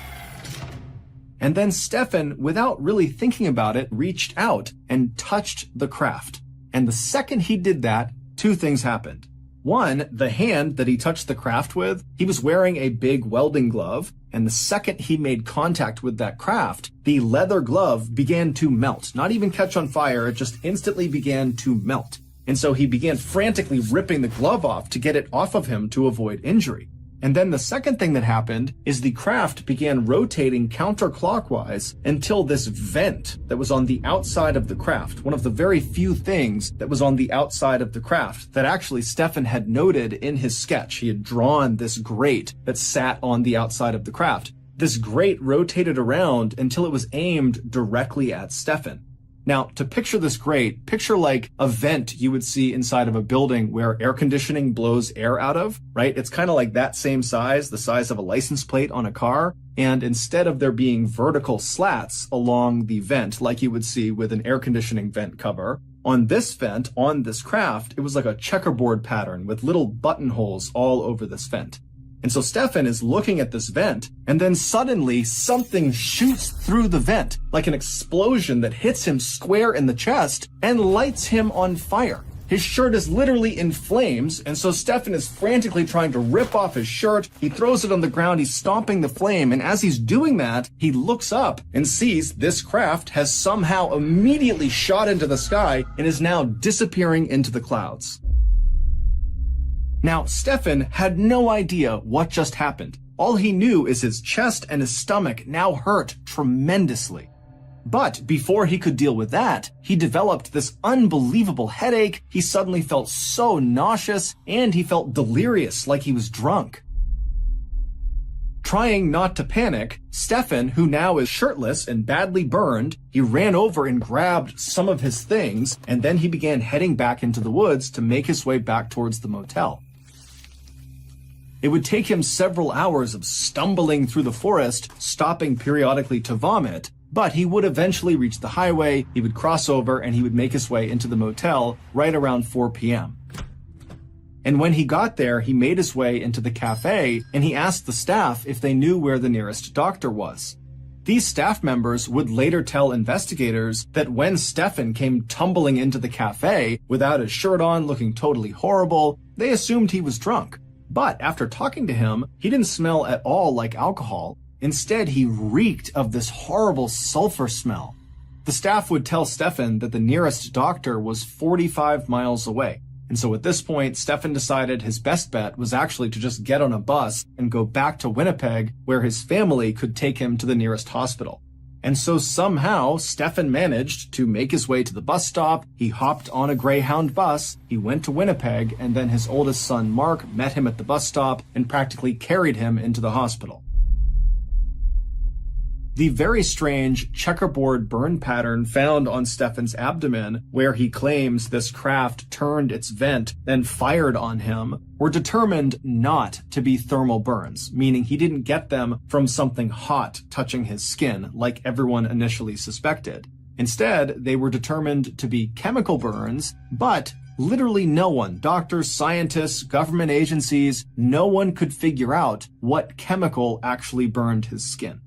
And then Stefan, without really thinking about it, reached out and touched the craft. And the second he did that, two things happened. One, the hand that he touched the craft with, he was wearing a big welding glove, and the second he made contact with that craft, the leather glove began to melt. Not even catch on fire, it just instantly began to melt. And so he began frantically ripping the glove off to get it off of him to avoid injury. And then the second thing that happened is the craft began rotating counterclockwise until this vent that was on the outside of the craft, one of the very few things that was on the outside of the craft that actually Stefan had noted in his sketch. He had drawn this grate that sat on the outside of the craft. This grate rotated around until it was aimed directly at Stefan. Now, to picture this grate, picture like a vent you would see inside of a building where air conditioning blows air out of, right? It's kind of like that same size, the size of a license plate on a car. And instead of there being vertical slats along the vent, like you would see with an air conditioning vent cover, on this vent, on this craft, it was like a checkerboard pattern with little buttonholes all over this vent. And so Stefan is looking at this vent, and then suddenly something shoots through the vent, like an explosion that hits him square in the chest and lights him on fire. His shirt is literally in flames, and so Stefan is frantically trying to rip off his shirt. He throws it on the ground, he's stomping the flame, and as he's doing that, he looks up and sees this craft has somehow immediately shot into the sky and is now disappearing into the clouds. Now, Stefan had no idea what just happened. All he knew is his chest and his stomach now hurt tremendously. But before he could deal with that, he developed this unbelievable headache. He suddenly felt so nauseous, and he felt delirious, like he was drunk. Trying not to panic, Stefan, who now is shirtless and badly burned, he ran over and grabbed some of his things, and then he began heading back into the woods to make his way back towards the motel. It would take him several hours of stumbling through the forest, stopping periodically to vomit, but he would eventually reach the highway, he would cross over, and he would make his way into the motel right around 4 p.m. And when he got there, he made his way into the cafe, and he asked the staff if they knew where the nearest doctor was. These staff members would later tell investigators that when Stefan came tumbling into the cafe without his shirt on, looking totally horrible, they assumed he was drunk. But after talking to him, he didn't smell at all like alcohol. Instead, he reeked of this horrible sulfur smell. The staff would tell Stefan that the nearest doctor was 45 miles away. And so at this point, Stefan decided his best bet was actually to just get on a bus and go back to Winnipeg, where his family could take him to the nearest hospital. And so somehow, Stefan managed to make his way to the bus stop. He hopped on a Greyhound bus, he went to Winnipeg, and then his oldest son, Mark, met him at the bus stop and practically carried him into the hospital. The very strange checkerboard burn pattern found on Stefan's abdomen, where he claims this craft turned its vent and fired on him, were determined not to be thermal burns, meaning he didn't get them from something hot touching his skin, like everyone initially suspected. Instead, they were determined to be chemical burns, but literally no one, doctors, scientists, government agencies, no one could figure out what chemical actually burned his skin.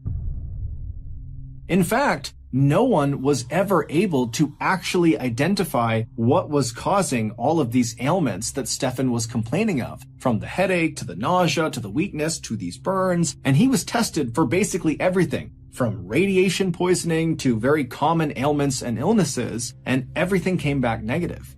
In fact, no one was ever able to actually identify what was causing all of these ailments that Stefan was complaining of, from the headache to the nausea to the weakness to these burns, and he was tested for basically everything, from radiation poisoning to very common ailments and illnesses, and everything came back negative.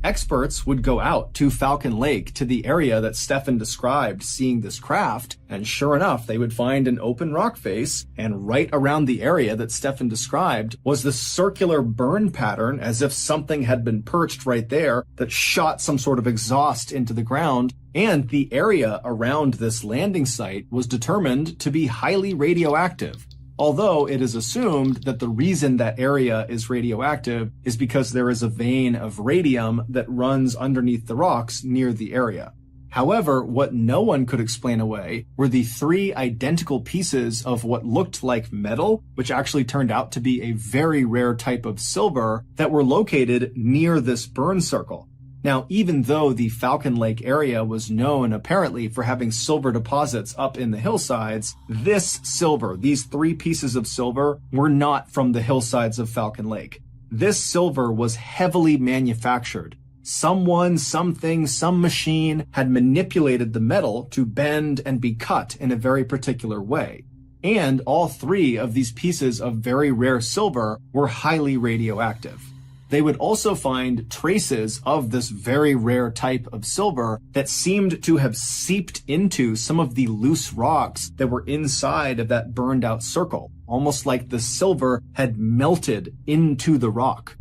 Experts would go out to Falcon Lake, to the area that Stefan described seeing this craft, and sure enough, they would find an open rock face, and right around the area that Stefan described was this circular burn pattern, as if something had been perched right there that shot some sort of exhaust into the ground, and the area around this landing site was determined to be highly radioactive. Although it is assumed that the reason that area is radioactive is because there is a vein of radium that runs underneath the rocks near the area. However, what no one could explain away were the 3 identical pieces of what looked like metal, which actually turned out to be a very rare type of silver, that were located near this burn circle. Now, even though the Falcon Lake area was known apparently for having silver deposits up in the hillsides, this silver, these 3 pieces of silver, were not from the hillsides of Falcon Lake. This silver was heavily manufactured. Someone, something, some machine had manipulated the metal to bend and be cut in a very particular way. And all three of these pieces of very rare silver were highly radioactive. They would also find traces of this very rare type of silver that seemed to have seeped into some of the loose rocks that were inside of that burned out circle, almost like the silver had melted into the rock.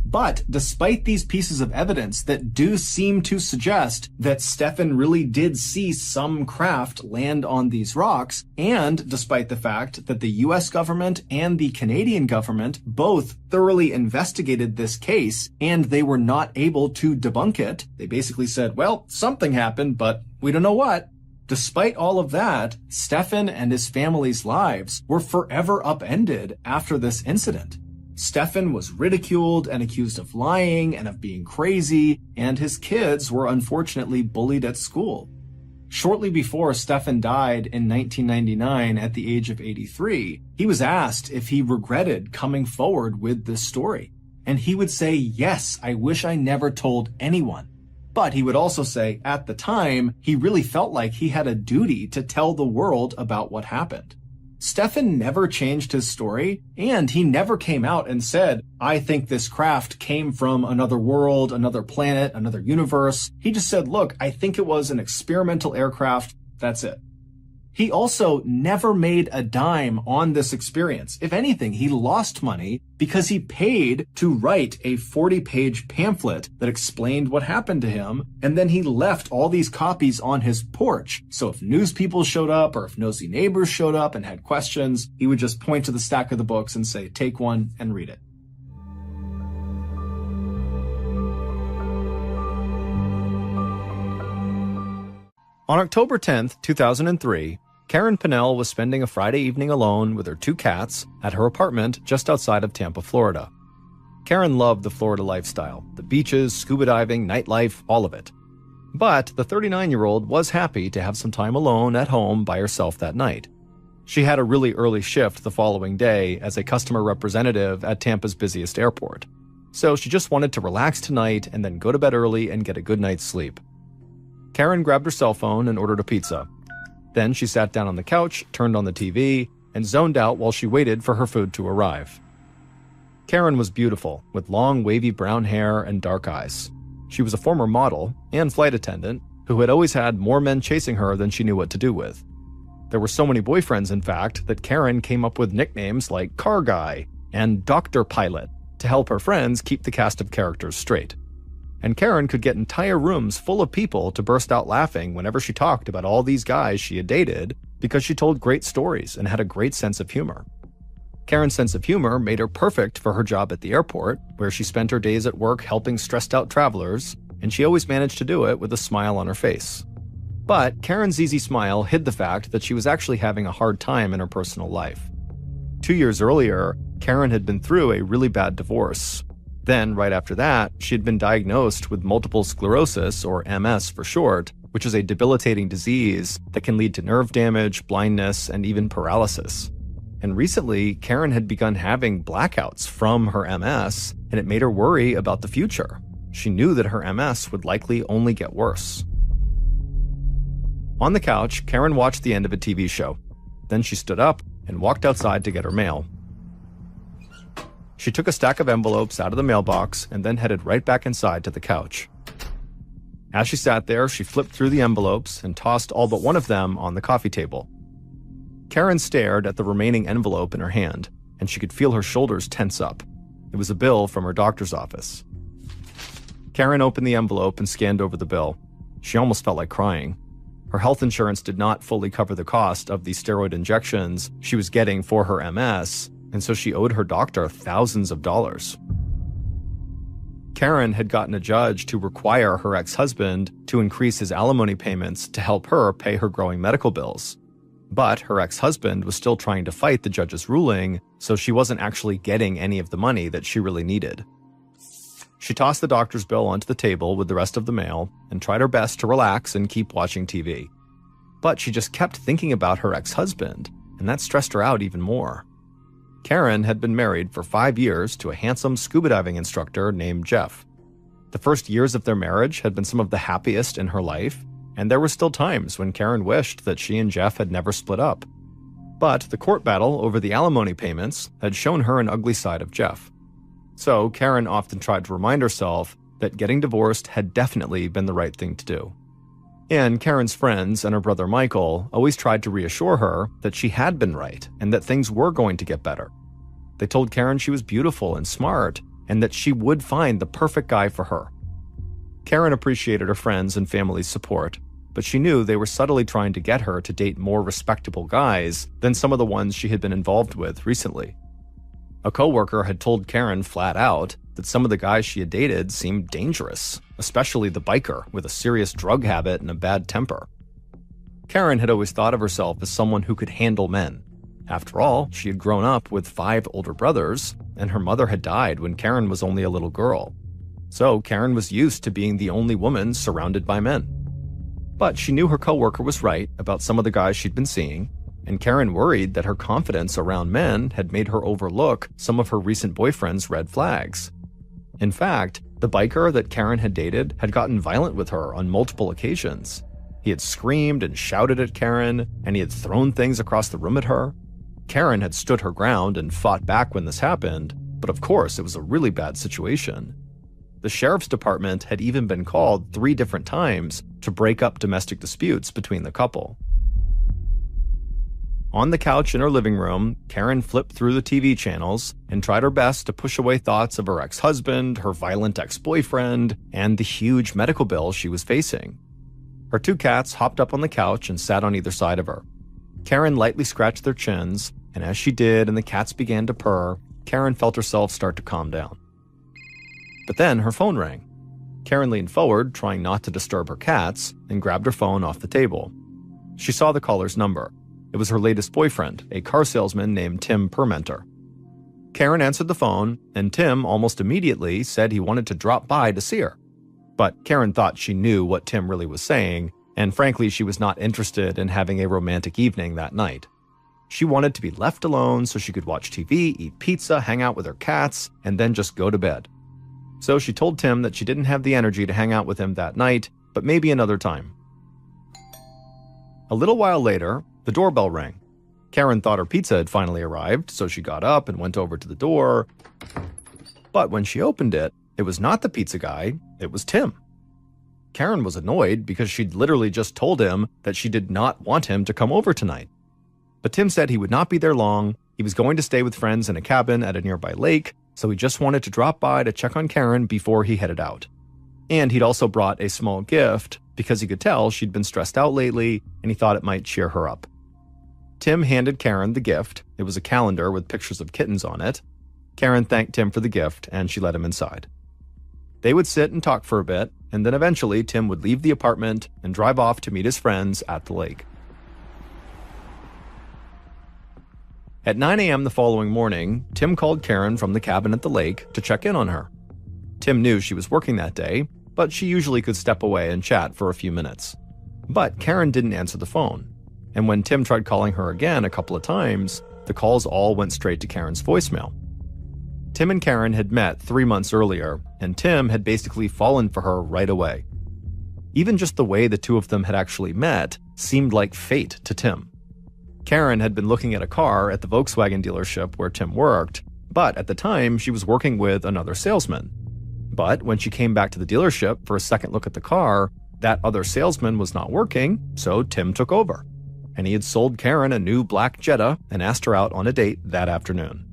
But despite these pieces of evidence that do seem to suggest that Stefan really did see some craft land on these rocks, and despite the fact that the US government and the Canadian government both thoroughly investigated this case and they were not able to debunk it, they basically said, well, something happened, but we don't know what. Despite all of that, Stefan and his family's lives were forever upended after this incident. Stefan was ridiculed and accused of lying and of being crazy, and his kids were unfortunately bullied at school. Shortly before Stefan died in 1999 at the age of 83, he was asked if he regretted coming forward with this story. And he would say, yes, I wish I never told anyone. But he would also say, at the time, he really felt like he had a duty to tell the world about what happened. Stefan never changed his story, and he never came out and said, I think this craft came from another world, another planet, another universe. He just said, look, I think it was an experimental aircraft. That's it. He also never made a dime on this experience. If anything, he lost money because he paid to write a 40-page pamphlet that explained what happened to him, and then he left all these copies on his porch. So if news people showed up or if nosy neighbors showed up and had questions, he would just point to the stack of the books and say, take one and read it. On October 10th, 2003, Karen Pinnell was spending a Friday evening alone with her two cats at her apartment just outside of Tampa, Florida. Karen loved the Florida lifestyle, the beaches, scuba diving, nightlife, all of it. But the 39-year-old was happy to have some time alone at home by herself that night. She had a really early shift the following day as a customer representative at Tampa's busiest airport. So she just wanted to relax tonight and then go to bed early and get a good night's sleep. Karen grabbed her cell phone and ordered a pizza. Then she sat down on the couch, turned on the TV, and zoned out while she waited for her food to arrive. Karen was beautiful, with long wavy brown hair and dark eyes. She was a former model and flight attendant who had always had more men chasing her than she knew what to do with. There were so many boyfriends, in fact, that Karen came up with nicknames like Car Guy and Doctor Pilot to help her friends keep the cast of characters straight. And Karen could get entire rooms full of people to burst out laughing whenever she talked about all these guys she had dated because she told great stories and had a great sense of humor. Karen's sense of humor made her perfect for her job at the airport, where she spent her days at work helping stressed-out travelers, and she always managed to do it with a smile on her face. But Karen's easy smile hid the fact that she was actually having a hard time in her personal life. 2 years earlier, Karen had been through a really bad divorce. Then, right after that, she had been diagnosed with multiple sclerosis, or MS for short, which is a debilitating disease that can lead to nerve damage, blindness, and even paralysis. And recently, Karen had begun having blackouts from her MS, and it made her worry about the future. She knew that her MS would likely only get worse. On the couch, Karen watched the end of a TV show. Then she stood up and walked outside to get her mail. She took a stack of envelopes out of the mailbox and then headed right back inside to the couch. As she sat there, she flipped through the envelopes and tossed all but one of them on the coffee table. Karen stared at the remaining envelope in her hand, and she could feel her shoulders tense up. It was a bill from her doctor's office. Karen opened the envelope and scanned over the bill. She almost felt like crying. Her health insurance did not fully cover the cost of the steroid injections she was getting for her MS, and so she owed her doctor thousands of dollars. Karen had gotten a judge to require her ex-husband to increase his alimony payments to help her pay her growing medical bills. But her ex-husband was still trying to fight the judge's ruling, so she wasn't actually getting any of the money that she really needed. She tossed the doctor's bill onto the table with the rest of the mail and tried her best to relax and keep watching TV. But she just kept thinking about her ex-husband, and that stressed her out even more. Karen had been married for 5 years to a handsome scuba diving instructor named Jeff. The first years of their marriage had been some of the happiest in her life, and there were still times when Karen wished that she and Jeff had never split up. But the court battle over the alimony payments had shown her an ugly side of Jeff. So Karen often tried to remind herself that getting divorced had definitely been the right thing to do. And Karen's friends and her brother Michael always tried to reassure her that she had been right and that things were going to get better. They told Karen she was beautiful and smart and that she would find the perfect guy for her. Karen appreciated her friends' and family's support, but she knew they were subtly trying to get her to date more respectable guys than some of the ones she had been involved with recently. A coworker had told Karen flat out that some of the guys she had dated seemed dangerous, especially the biker with a serious drug habit and a bad temper. Karen had always thought of herself as someone who could handle men. After all, she had grown up with 5 older brothers, and her mother had died when Karen was only a little girl. So Karen was used to being the only woman surrounded by men. But she knew her coworker was right about some of the guys she'd been seeing, and Karen worried that her confidence around men had made her overlook some of her recent boyfriend's red flags. In fact, the biker that Karen had dated had gotten violent with her on multiple occasions. He had screamed and shouted at Karen, and he had thrown things across the room at her. Karen had stood her ground and fought back when this happened, but of course it was a really bad situation. The sheriff's department had even been called 3 different times to break up domestic disputes between the couple. On the couch in her living room, Karen flipped through the TV channels and tried her best to push away thoughts of her ex-husband, her violent ex-boyfriend, and the huge medical bill she was facing. Her 2 cats hopped up on the couch and sat on either side of her. Karen lightly scratched their chins, and as she did and the cats began to purr, Karen felt herself start to calm down. But then her phone rang. Karen leaned forward, trying not to disturb her cats, and grabbed her phone off the table. She saw the caller's number. It was her latest boyfriend, a car salesman named Tim Permenter. Karen answered the phone, and Tim almost immediately said he wanted to drop by to see her. But Karen thought she knew what Tim really was saying, and frankly she was not interested in having a romantic evening that night. She wanted to be left alone so she could watch TV, eat pizza, hang out with her cats, and then just go to bed. So she told Tim that she didn't have the energy to hang out with him that night, but maybe another time. A little while later, the doorbell rang. Karen thought her pizza had finally arrived, so she got up and went over to the door. But when she opened it, it was not the pizza guy, it was Tim. Karen was annoyed because she'd literally just told him that she did not want him to come over tonight. But Tim said he would not be there long, he was going to stay with friends in a cabin at a nearby lake, so he just wanted to drop by to check on Karen before he headed out. And he'd also brought a small gift because he could tell she'd been stressed out lately and he thought it might cheer her up. Tim handed Karen the gift. It was a calendar with pictures of kittens on it. Karen thanked Tim for the gift and she let him inside. They would sit and talk for a bit, and then eventually Tim would leave the apartment and drive off to meet his friends at the lake. At 9 a.m. the following morning, Tim called Karen from the cabin at the lake to check in on her. Tim knew she was working that day, but she usually could step away and chat for a few minutes. But Karen didn't answer the phone, and when Tim tried calling her again a couple of times, the calls all went straight to Karen's voicemail. Tim and Karen had met 3 months earlier, and Tim had basically fallen for her right away. Even just the way the two of them had actually met seemed like fate to Tim. Karen had been looking at a car at the Volkswagen dealership where Tim worked, but at the time she was working with another salesman. But when she came back to the dealership for a second look at the car, that other salesman was not working, so Tim took over. And he had sold Karen a new black Jetta and asked her out on a date that afternoon.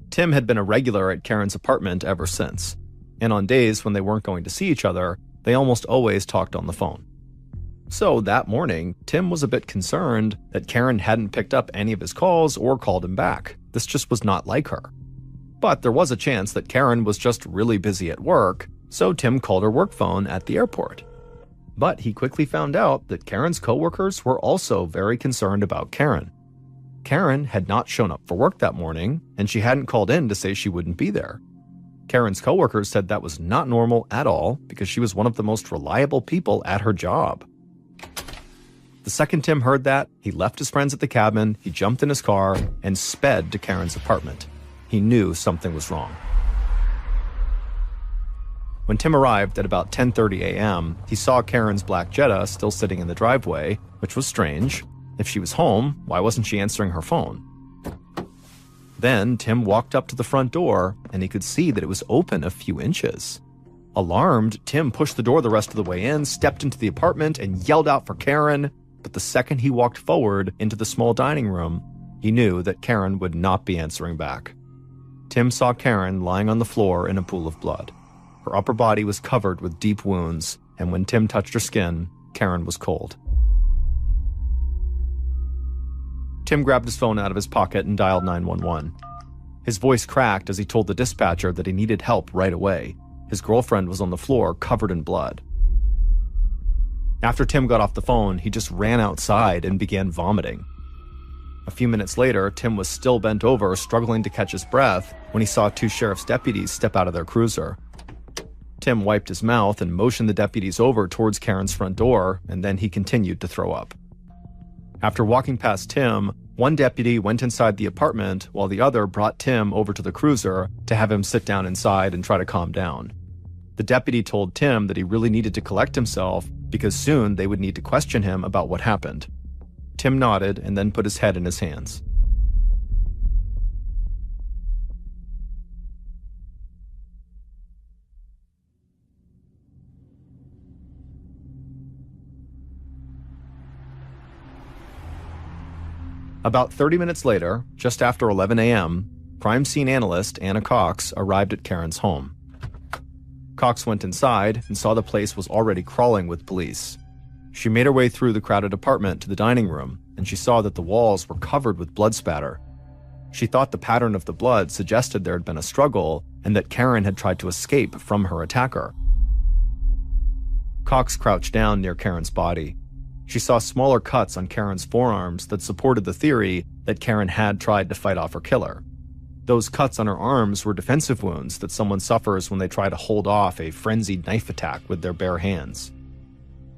Tim had been a regular at Karen's apartment ever since, and on days when they weren't going to see each other, they almost always talked on the phone. So that morning, Tim was a bit concerned that Karen hadn't picked up any of his calls or called him back. This just was not like her. But there was a chance that Karen was just really busy at work, so Tim called her work phone at the airport. But he quickly found out that Karen's coworkers were also very concerned about Karen. Karen had not shown up for work that morning, and she hadn't called in to say she wouldn't be there. Karen's coworkers said that was not normal at all because she was one of the most reliable people at her job. The second Tim heard that, he left his friends at the cabin, he jumped in his car, and sped to Karen's apartment. He knew something was wrong. When Tim arrived at about 10:30 a.m., he saw Karen's black Jetta still sitting in the driveway, which was strange. If she was home, why wasn't she answering her phone? Then Tim walked up to the front door, and he could see that it was open a few inches. Alarmed, Tim pushed the door the rest of the way in, stepped into the apartment, and yelled out for Karen. But the second he walked forward into the small dining room, he knew that Karen would not be answering back. Tim saw Karen lying on the floor in a pool of blood. Her upper body was covered with deep wounds, and when Tim touched her skin, Karen was cold. Tim grabbed his phone out of his pocket and dialed 911. His voice cracked as he told the dispatcher that he needed help right away. His girlfriend was on the floor, covered in blood. After Tim got off the phone, he just ran outside and began vomiting. A few minutes later, Tim was still bent over, struggling to catch his breath, when he saw two sheriff's deputies step out of their cruiser. Tim wiped his mouth and motioned the deputies over towards Karen's front door, and then he continued to throw up. After walking past Tim, one deputy went inside the apartment while the other brought Tim over to the cruiser to have him sit down inside and try to calm down. The deputy told Tim that he really needed to collect himself because soon they would need to question him about what happened. Tim nodded and then put his head in his hands. About 30 minutes later, just after 11 a.m., crime scene analyst Anna Cox arrived at Karen's home. Cox went inside and saw the place was already crawling with police. She made her way through the crowded apartment to the dining room, and she saw that the walls were covered with blood spatter. She thought the pattern of the blood suggested there had been a struggle and that Karen had tried to escape from her attacker. Cox crouched down near Karen's body. She saw smaller cuts on Karen's forearms that supported the theory that Karen had tried to fight off her killer. Those cuts on her arms were defensive wounds that someone suffers when they try to hold off a frenzied knife attack with their bare hands.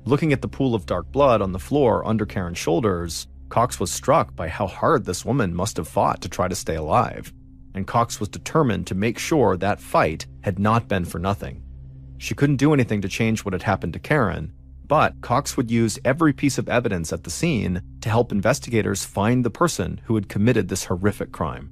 Looking at the pool of dark blood on the floor under Karen's shoulders, Cox was struck by how hard this woman must have fought to try to stay alive, and Cox was determined to make sure that fight had not been for nothing. She couldn't do anything to change what had happened to Karen, but Cox would use every piece of evidence at the scene to help investigators find the person who had committed this horrific crime.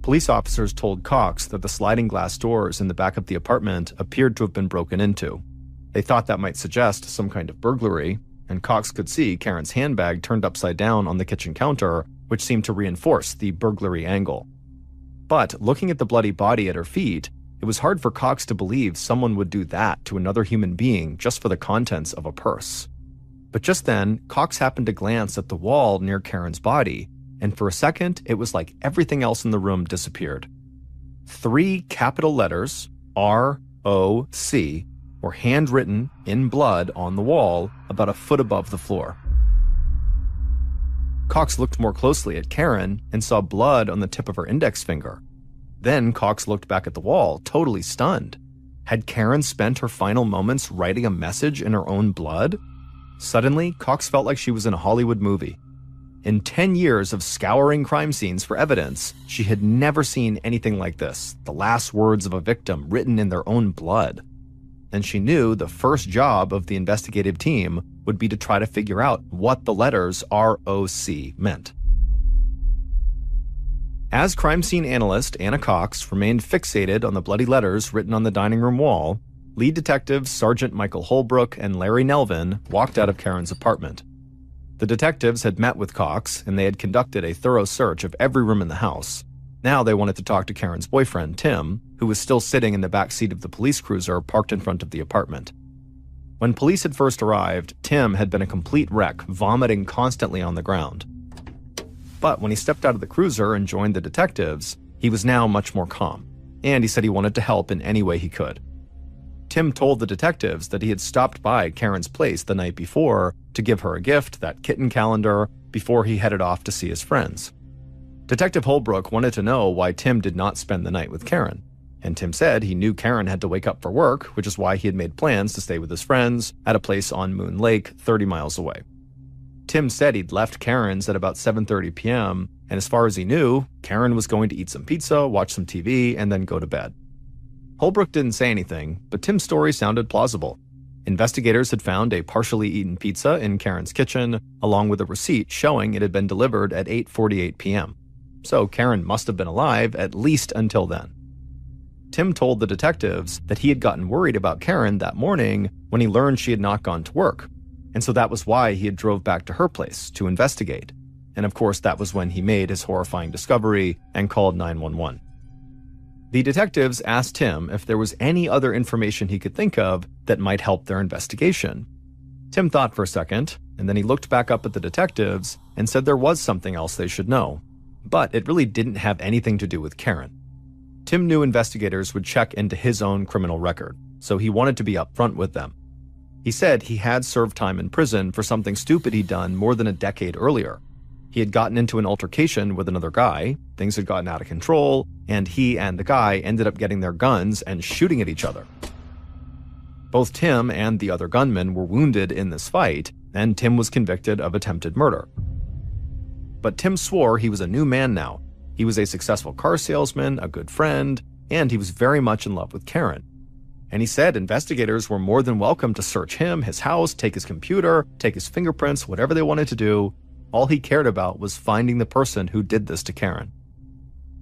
Police officers told Cox that the sliding glass doors in the back of the apartment appeared to have been broken into. They thought that might suggest some kind of burglary, and Cox could see Karen's handbag turned upside down on the kitchen counter, which seemed to reinforce the burglary angle. But looking at the bloody body at her feet, it was hard for Cox to believe someone would do that to another human being just for the contents of a purse. But just then, Cox happened to glance at the wall near Karen's body, and for a second, it was like everything else in the room disappeared. 3 capital letters, R-O-C, were handwritten in blood on the wall about a foot above the floor. Cox looked more closely at Karen and saw blood on the tip of her index finger. Then Cox looked back at the wall, totally stunned. Had Karen spent her final moments writing a message in her own blood? Suddenly, Cox felt like she was in a Hollywood movie. In 10 years of scouring crime scenes for evidence, she had never seen anything like this, the last words of a victim written in their own blood. And she knew the first job of the investigative team would be to try to figure out what the letters R-O-C meant. As crime scene analyst Anna Cox remained fixated on the bloody letters written on the dining room wall, lead detectives Sergeant Michael Holbrook and Larry Nelvin walked out of Karen's apartment. The detectives had met with Cox, and they had conducted a thorough search of every room in the house. Now they wanted to talk to Karen's boyfriend, Tim, who was still sitting in the back seat of the police cruiser parked in front of the apartment. When police had first arrived, Tim had been a complete wreck, vomiting constantly on the ground. But when he stepped out of the cruiser and joined the detectives, he was now much more calm, and he said he wanted to help in any way he could. Tim told the detectives that he had stopped by Karen's place the night before to give her a gift, that kitten calendar, before he headed off to see his friends. Detective Holbrook wanted to know why Tim did not spend the night with Karen, and Tim said he knew Karen had to wake up for work, which is why he had made plans to stay with his friends at a place on Moon Lake, 30 miles away. Tim said he'd left Karen's at about 7:30 p.m., and as far as he knew, Karen was going to eat some pizza, watch some TV, and then go to bed. Holbrook didn't say anything, but Tim's story sounded plausible. Investigators had found a partially eaten pizza in Karen's kitchen, along with a receipt showing it had been delivered at 8:48 p.m. So Karen must have been alive at least until then. Tim told the detectives that he had gotten worried about Karen that morning when he learned she had not gone to work, and so that was why he had drove back to her place to investigate. And of course, that was when he made his horrifying discovery and called 911. The detectives asked Tim if there was any other information he could think of that might help their investigation. Tim thought for a second, and then he looked back up at the detectives and said there was something else they should know, but it really didn't have anything to do with Karen. Tim knew investigators would check into his own criminal record, so he wanted to be upfront with them. He said he had served time in prison for something stupid he'd done more than a decade earlier. He had gotten into an altercation with another guy, things had gotten out of control, and he and the guy ended up getting their guns and shooting at each other. Both Tim and the other gunman were wounded in this fight, and Tim was convicted of attempted murder. But Tim swore he was a new man now. He was a successful car salesman, a good friend, and he was very much in love with Karen. And he said investigators were more than welcome to search him, his house, take his computer, take his fingerprints, whatever they wanted to do. All he cared about was finding the person who did this to Karen.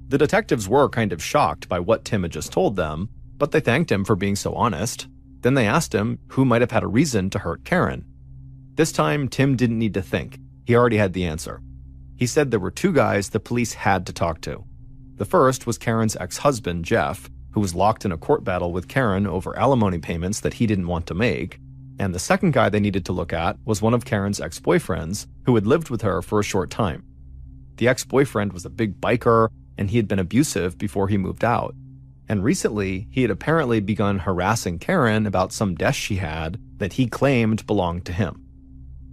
The detectives were kind of shocked by what Tim had just told them, but they thanked him for being so honest. Then they asked him who might have had a reason to hurt Karen. This time, Tim didn't need to think. He already had the answer. He said there were two guys the police had to talk to. The first was Karen's ex-husband, Jeff, who was locked in a court battle with Karen over alimony payments that he didn't want to make. And the second guy they needed to look at was one of Karen's ex-boyfriends, who had lived with her for a short time. The ex-boyfriend was a big biker, and he had been abusive before he moved out. And recently, he had apparently begun harassing Karen about some desk she had that he claimed belonged to him.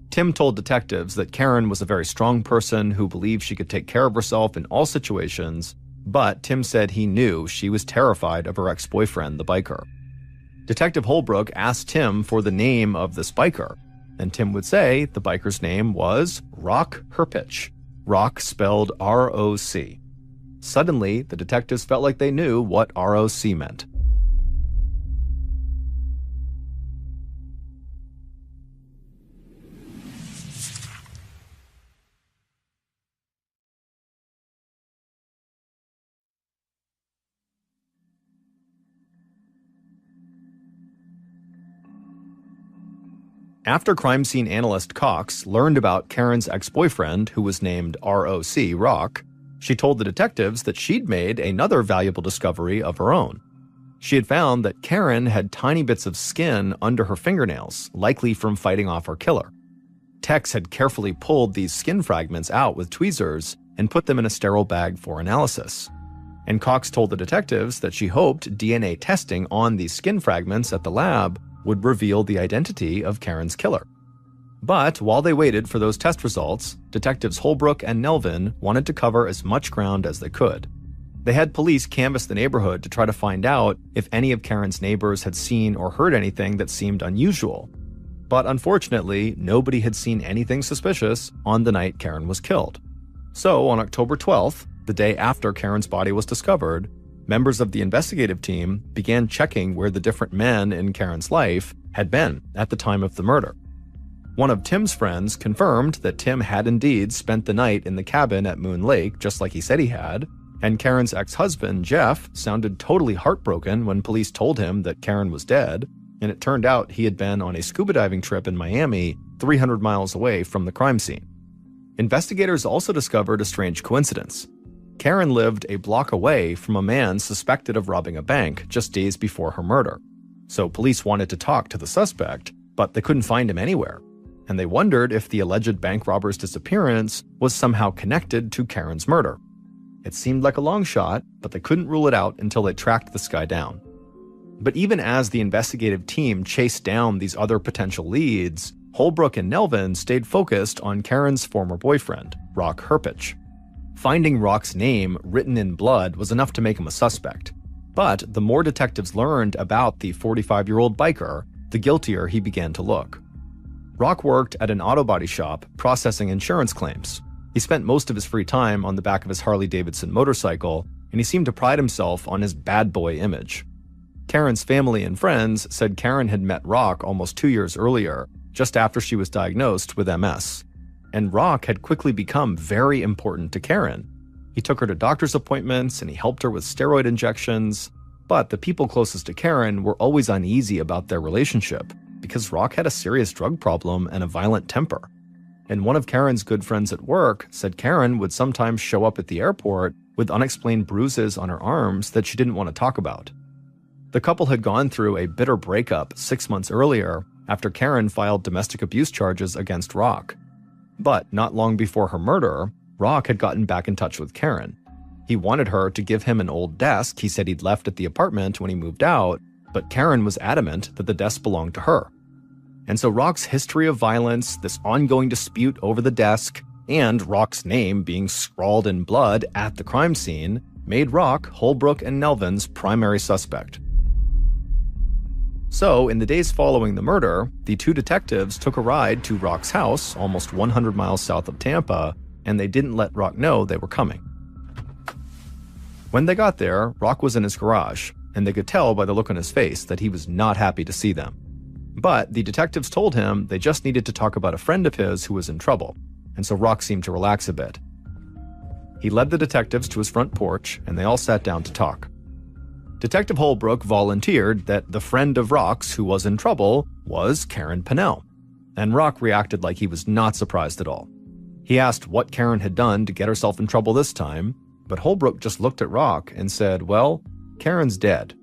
Tim told detectives that Karen was a very strong person who believed she could take care of herself in all situations, but Tim said he knew she was terrified of her ex-boyfriend, the biker. Detective Holbrook asked Tim for the name of this biker, and Tim would say the biker's name was Rock Herpich. Rock spelled R-O-C. Suddenly, the detectives felt like they knew what R-O-C meant. After crime scene analyst Cox learned about Karen's ex-boyfriend, who was named R.O.C. Rock, she told the detectives that she'd made another valuable discovery of her own. She had found that Karen had tiny bits of skin under her fingernails, likely from fighting off her killer. Tex had carefully pulled these skin fragments out with tweezers and put them in a sterile bag for analysis. And Cox told the detectives that she hoped DNA testing on these skin fragments at the lab would reveal the identity of Karen's killer. But while they waited for those test results, detectives Holbrook and Nelvin wanted to cover as much ground as they could. They had police canvass the neighborhood to try to find out if any of Karen's neighbors had seen or heard anything that seemed unusual. But unfortunately, nobody had seen anything suspicious on the night Karen was killed. So on October 12th, the day after Karen's body was discovered, members of the investigative team began checking where the different men in Karen's life had been at the time of the murder. One of Tim's friends confirmed that Tim had indeed spent the night in the cabin at Moon Lake, just like he said he had, and Karen's ex-husband, Jeff, sounded totally heartbroken when police told him that Karen was dead, and it turned out he had been on a scuba diving trip in Miami, 300 miles away from the crime scene. Investigators also discovered a strange coincidence. Karen lived a block away from a man suspected of robbing a bank just days before her murder. So police wanted to talk to the suspect, but they couldn't find him anywhere. And they wondered if the alleged bank robber's disappearance was somehow connected to Karen's murder. It seemed like a long shot, but they couldn't rule it out until they tracked this guy down. But even as the investigative team chased down these other potential leads, Holbrook and Nelvin stayed focused on Karen's former boyfriend, Rock Herpich. Finding Rock's name written in blood was enough to make him a suspect. But the more detectives learned about the 45-year-old biker, the guiltier he began to look. Rock worked at an auto body shop processing insurance claims. He spent most of his free time on the back of his Harley-Davidson motorcycle, and he seemed to pride himself on his bad boy image. Karen's family and friends said Karen had met Rock almost 2 years earlier, just after she was diagnosed with MS. And Rock had quickly become very important to Karen. He took her to doctor's appointments and he helped her with steroid injections. But the people closest to Karen were always uneasy about their relationship because Rock had a serious drug problem and a violent temper. And one of Karen's good friends at work said Karen would sometimes show up at the airport with unexplained bruises on her arms that she didn't want to talk about. The couple had gone through a bitter breakup 6 months earlier after Karen filed domestic abuse charges against Rock. But not long before her murder, Rock had gotten back in touch with Karen. He wanted her to give him an old desk he said he'd left at the apartment when he moved out, but Karen was adamant that the desk belonged to her. And so Rock's history of violence, this ongoing dispute over the desk, and Rock's name being scrawled in blood at the crime scene made Rock Holbrook and Nelvin's primary suspect. So, in the days following the murder, the two detectives took a ride to Rock's house, almost 100 miles south of Tampa, and they didn't let Rock know they were coming. When they got there, Rock was in his garage, and they could tell by the look on his face that he was not happy to see them. But the detectives told him they just needed to talk about a friend of his who was in trouble, and so Rock seemed to relax a bit. He led the detectives to his front porch, and they all sat down to talk. Detective Holbrook volunteered that the friend of Rock's who was in trouble was Karen Pennell, and Rock reacted like he was not surprised at all. He asked what Karen had done to get herself in trouble this time, but Holbrook just looked at Rock and said, "Well, Karen's dead."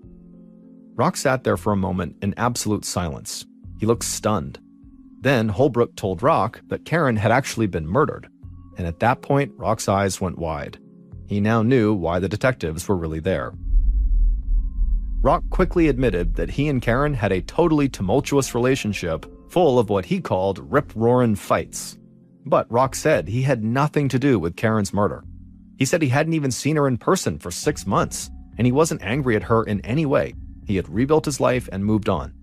Rock sat there for a moment in absolute silence. He looked stunned. Then Holbrook told Rock that Karen had actually been murdered, and at that point, Rock's eyes went wide. He now knew why the detectives were really there. Rock quickly admitted that he and Karen had a totally tumultuous relationship full of what he called rip-roarin' fights. But Rock said he had nothing to do with Karen's murder. He said he hadn't even seen her in person for 6 months, and he wasn't angry at her in any way. He had rebuilt his life and moved on.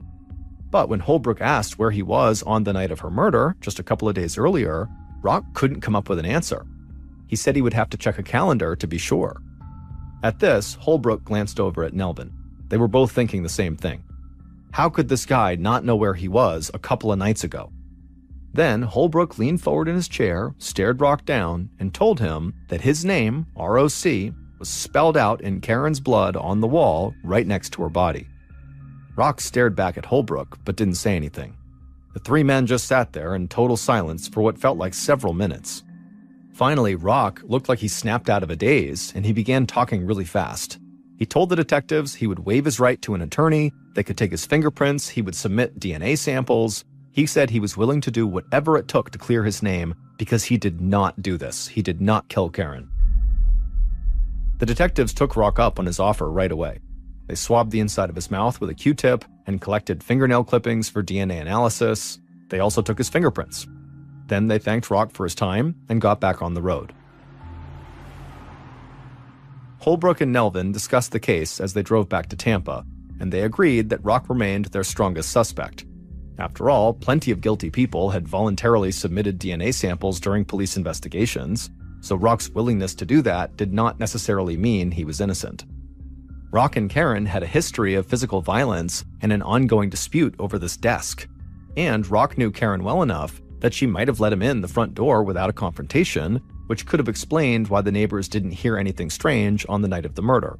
But when Holbrook asked where he was on the night of her murder, just a couple of days earlier, Rock couldn't come up with an answer. He said he would have to check a calendar to be sure. At this, Holbrook glanced over at Nelvin. They were both thinking the same thing. How could this guy not know where he was a couple of nights ago? Then Holbrook leaned forward in his chair, stared Rock down, and told him that his name, R.O.C., was spelled out in Karen's blood on the wall right next to her body. Rock stared back at Holbrook, but didn't say anything. The three men just sat there in total silence for what felt like several minutes. Finally, Rock looked like he snapped out of a daze, and he began talking really fast. He told the detectives he would waive his right to an attorney, they could take his fingerprints, he would submit DNA samples. He said he was willing to do whatever it took to clear his name because he did not do this. He did not kill Karen. The detectives took Rock up on his offer right away. They swabbed the inside of his mouth with a Q-tip and collected fingernail clippings for DNA analysis. They also took his fingerprints. Then they thanked Rock for his time and got back on the road. Holbrook and Nelvin discussed the case as they drove back to Tampa, and they agreed that Rock remained their strongest suspect. After all, plenty of guilty people had voluntarily submitted DNA samples during police investigations, so Rock's willingness to do that did not necessarily mean he was innocent. Rock and Karen had a history of physical violence and an ongoing dispute over this desk, and Rock knew Karen well enough that she might have let him in the front door without a confrontation, which could have explained why the neighbors didn't hear anything strange on the night of the murder.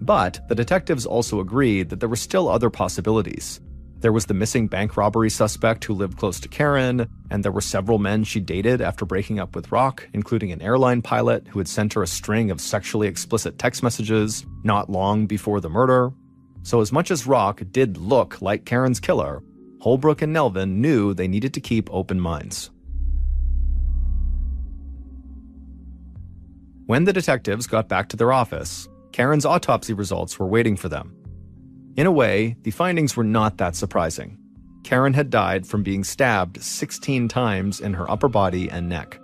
But the detectives also agreed that there were still other possibilities. There was the missing bank robbery suspect who lived close to Karen, and there were several men she dated after breaking up with Rock, including an airline pilot who had sent her a string of sexually explicit text messages not long before the murder. So as much as Rock did look like Karen's killer, Holbrook and Nelvin knew they needed to keep open minds. When the detectives got back to their office, Karen's autopsy results were waiting for them. In a way, the findings were not that surprising. Karen had died from being stabbed 16 times in her upper body and neck.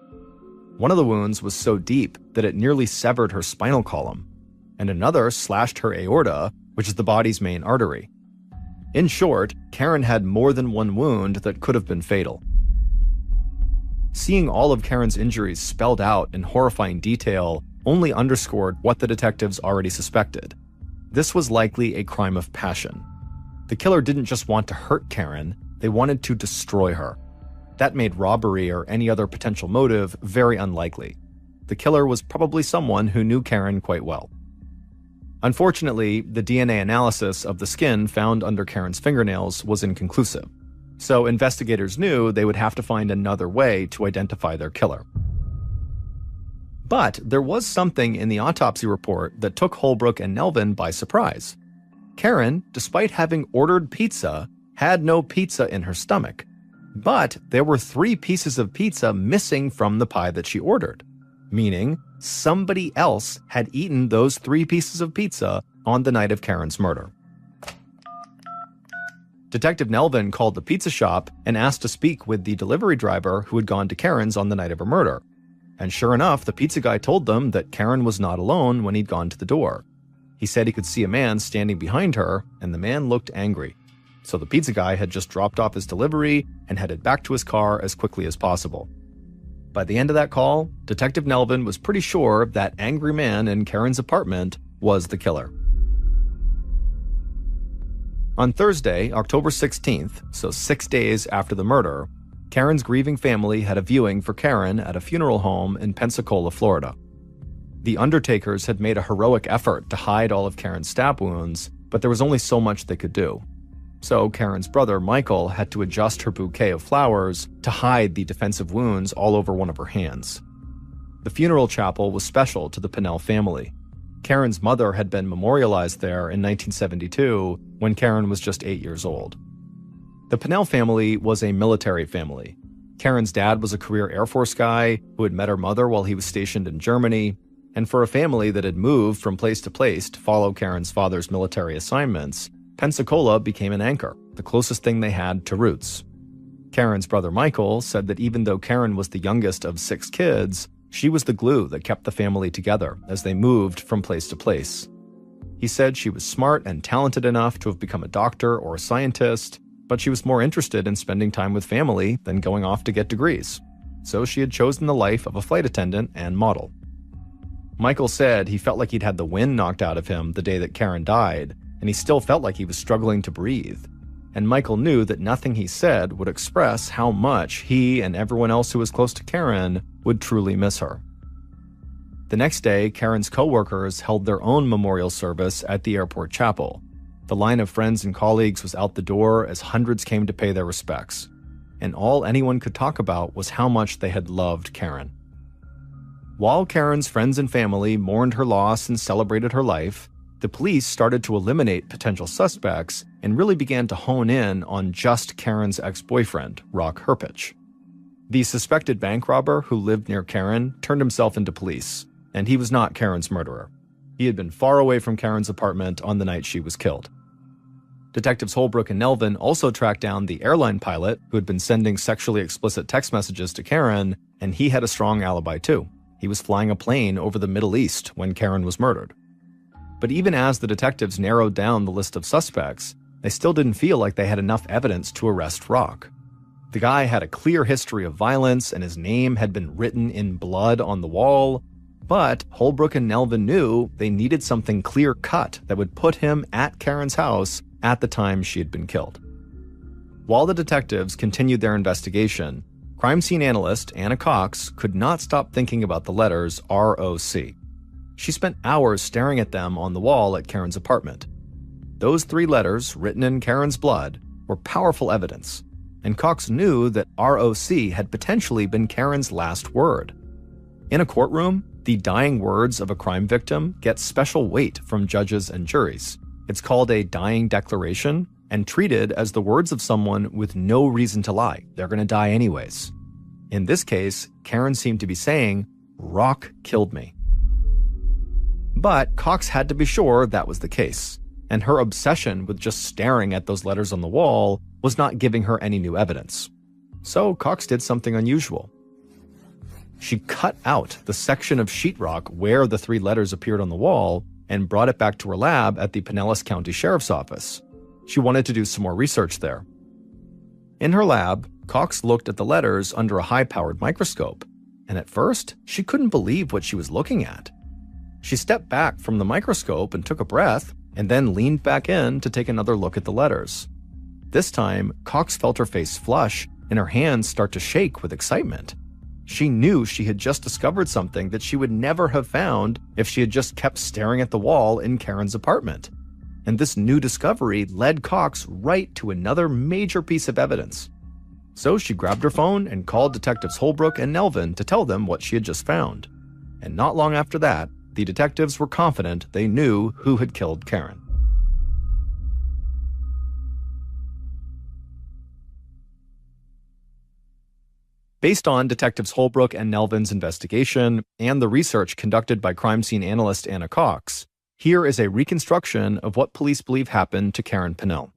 One of the wounds was so deep that it nearly severed her spinal column, and another slashed her aorta, which is the body's main artery. In short, Karen had more than one wound that could have been fatal. Seeing all of Karen's injuries spelled out in horrifying detail only underscored what the detectives already suspected. This was likely a crime of passion. The killer didn't just want to hurt Karen, they wanted to destroy her. That made robbery or any other potential motive very unlikely. The killer was probably someone who knew Karen quite well. Unfortunately, the DNA analysis of the skin found under Karen's fingernails was inconclusive, so investigators knew they would have to find another way to identify their killer. But there was something in the autopsy report that took Holbrook and Nelvin by surprise. Karen, despite having ordered pizza, had no pizza in her stomach. But there were 3 pieces of pizza missing from the pie that she ordered, meaning somebody else had eaten those 3 pieces of pizza on the night of Karen's murder. Detective Nelvin called the pizza shop and asked to speak with the delivery driver who had gone to Karen's on the night of her murder. And sure enough, the pizza guy told them that Karen was not alone when he'd gone to the door. He said he could see a man standing behind her, and the man looked angry. So the pizza guy had just dropped off his delivery and headed back to his car as quickly as possible. By the end of that call, Detective Nelvin was pretty sure that angry man in Karen's apartment was the killer. On Thursday, October 16th, so 6 days after the murder, Karen's grieving family had a viewing for Karen at a funeral home in Pensacola, Florida. The undertakers had made a heroic effort to hide all of Karen's stab wounds, but there was only so much they could do. So Karen's brother, Michael, had to adjust her bouquet of flowers to hide the defensive wounds all over one of her hands. The funeral chapel was special to the Pinnell family. Karen's mother had been memorialized there in 1972 when Karen was just 8 years old. The Pinnell family was a military family. Karen's dad was a career Air Force guy who had met her mother while he was stationed in Germany, and for a family that had moved from place to place to follow Karen's father's military assignments, Pensacola became an anchor, the closest thing they had to roots. Karen's brother Michael said that even though Karen was the youngest of 6 kids, she was the glue that kept the family together as they moved from place to place. He said she was smart and talented enough to have become a doctor or a scientist, but she was more interested in spending time with family than going off to get degrees. So she had chosen the life of a flight attendant and model. Michael said he felt like he'd had the wind knocked out of him the day that Karen died, and he still felt like he was struggling to breathe. And Michael knew that nothing he said would express how much he and everyone else who was close to Karen would truly miss her. The next day, Karen's co-workers held their own memorial service at the airport chapel. The line of friends and colleagues was out the door as hundreds came to pay their respects. And all anyone could talk about was how much they had loved Karen. While Karen's friends and family mourned her loss and celebrated her life, the police started to eliminate potential suspects and really began to hone in on just Karen's ex-boyfriend, Rock Herpich. The suspected bank robber who lived near Karen turned himself into police, and he was not Karen's murderer. He had been far away from Karen's apartment on the night she was killed. Detectives Holbrook and Nelvin also tracked down the airline pilot who had been sending sexually explicit text messages to Karen, and he had a strong alibi too. He was flying a plane over the Middle East when Karen was murdered. But even as the detectives narrowed down the list of suspects, they still didn't feel like they had enough evidence to arrest Rock. The guy had a clear history of violence and his name had been written in blood on the wall, but Holbrook and Nelvin knew they needed something clear-cut that would put him at Karen's house at the time she had been killed. While the detectives continued their investigation, crime scene analyst Anna Cox could not stop thinking about the letters ROC. She spent hours staring at them on the wall at Karen's apartment. Those 3 letters, written in Karen's blood, were powerful evidence, and Cox knew that ROC had potentially been Karen's last word. In a courtroom, the dying words of a crime victim get special weight from judges and juries. It's called a dying declaration and treated as the words of someone with no reason to lie. They're going to die anyways. In this case, Karen seemed to be saying, "Rock killed me." But Cox had to be sure that was the case, and her obsession with just staring at those letters on the wall was not giving her any new evidence. So Cox did something unusual. She cut out the section of sheetrock where the 3 letters appeared on the wall and brought it back to her lab at the Pinellas County Sheriff's Office. She wanted to do some more research there. In her lab, Cox looked at the letters under a high-powered microscope, and at first, she couldn't believe what she was looking at. She stepped back from the microscope and took a breath, and then leaned back in to take another look at the letters. This time, Cox felt her face flush and her hands start to shake with excitement. She knew she had just discovered something that she would never have found if she had just kept staring at the wall in Karen's apartment. And this new discovery led Cox right to another major piece of evidence. So she grabbed her phone and called Detectives Holbrook and Nelvin to tell them what she had just found. And not long after that, the detectives were confident they knew who had killed Karen. Based on Detectives Holbrook and Nelvin's investigation and the research conducted by crime scene analyst Anna Cox, here is a reconstruction of what police believe happened to Karen Pennell.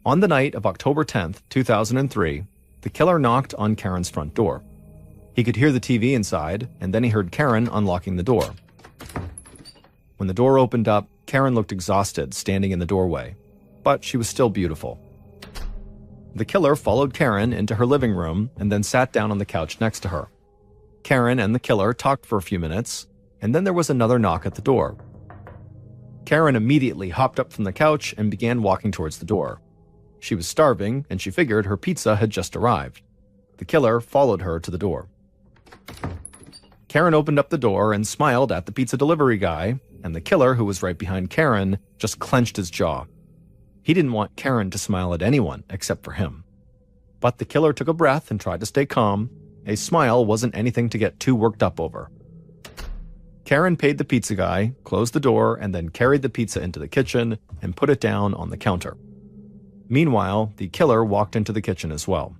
On the night of October 10th, 2003, the killer knocked on Karen's front door. He could hear the TV inside, and then he heard Karen unlocking the door. When the door opened up, Karen looked exhausted standing in the doorway, but she was still beautiful. The killer followed Karen into her living room and then sat down on the couch next to her. Karen and the killer talked for a few minutes, and then there was another knock at the door. Karen immediately hopped up from the couch and began walking towards the door. She was starving, and she figured her pizza had just arrived. The killer followed her to the door. Karen opened up the door and smiled at the pizza delivery guy, and the killer, who was right behind Karen, just clenched his jaw. He didn't want Karen to smile at anyone except for him. But the killer took a breath and tried to stay calm. A smile wasn't anything to get too worked up over. Karen paid the pizza guy, closed the door, and then carried the pizza into the kitchen and put it down on the counter. Meanwhile, the killer walked into the kitchen as well.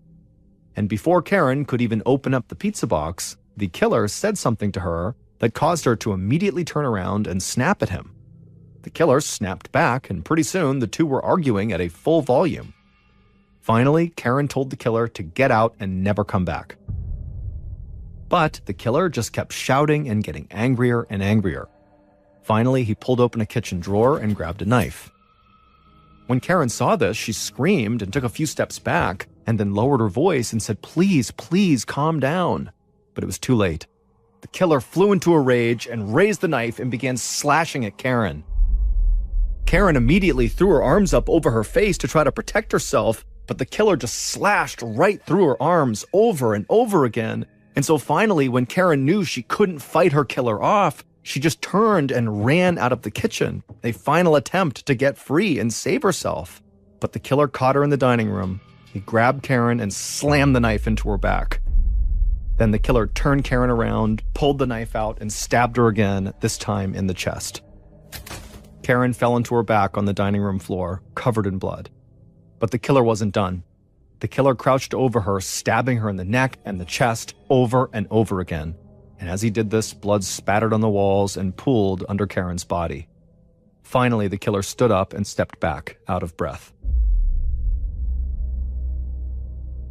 And before Karen could even open up the pizza box, the killer said something to her that caused her to immediately turn around and snap at him. The killer snapped back, and pretty soon the two were arguing at a full volume. Finally, Karen told the killer to get out and never come back. But the killer just kept shouting and getting angrier and angrier. Finally, he pulled open a kitchen drawer and grabbed a knife. When Karen saw this, she screamed and took a few steps back, and then lowered her voice and said, "Please, please, calm down." But it was too late. The killer flew into a rage and raised the knife and began slashing at Karen. Karen immediately threw her arms up over her face to try to protect herself, but the killer just slashed right through her arms over and over again. And so finally, when Karen knew she couldn't fight her killer off, she just turned and ran out of the kitchen, a final attempt to get free and save herself. But the killer caught her in the dining room. He grabbed Karen and slammed the knife into her back. Then the killer turned Karen around, pulled the knife out, and stabbed her again, this time in the chest. Karen fell into her back on the dining room floor, covered in blood. But the killer wasn't done. The killer crouched over her, stabbing her in the neck and the chest over and over again. And as he did this, blood spattered on the walls and pooled under Karen's body. Finally, the killer stood up and stepped back, out of breath.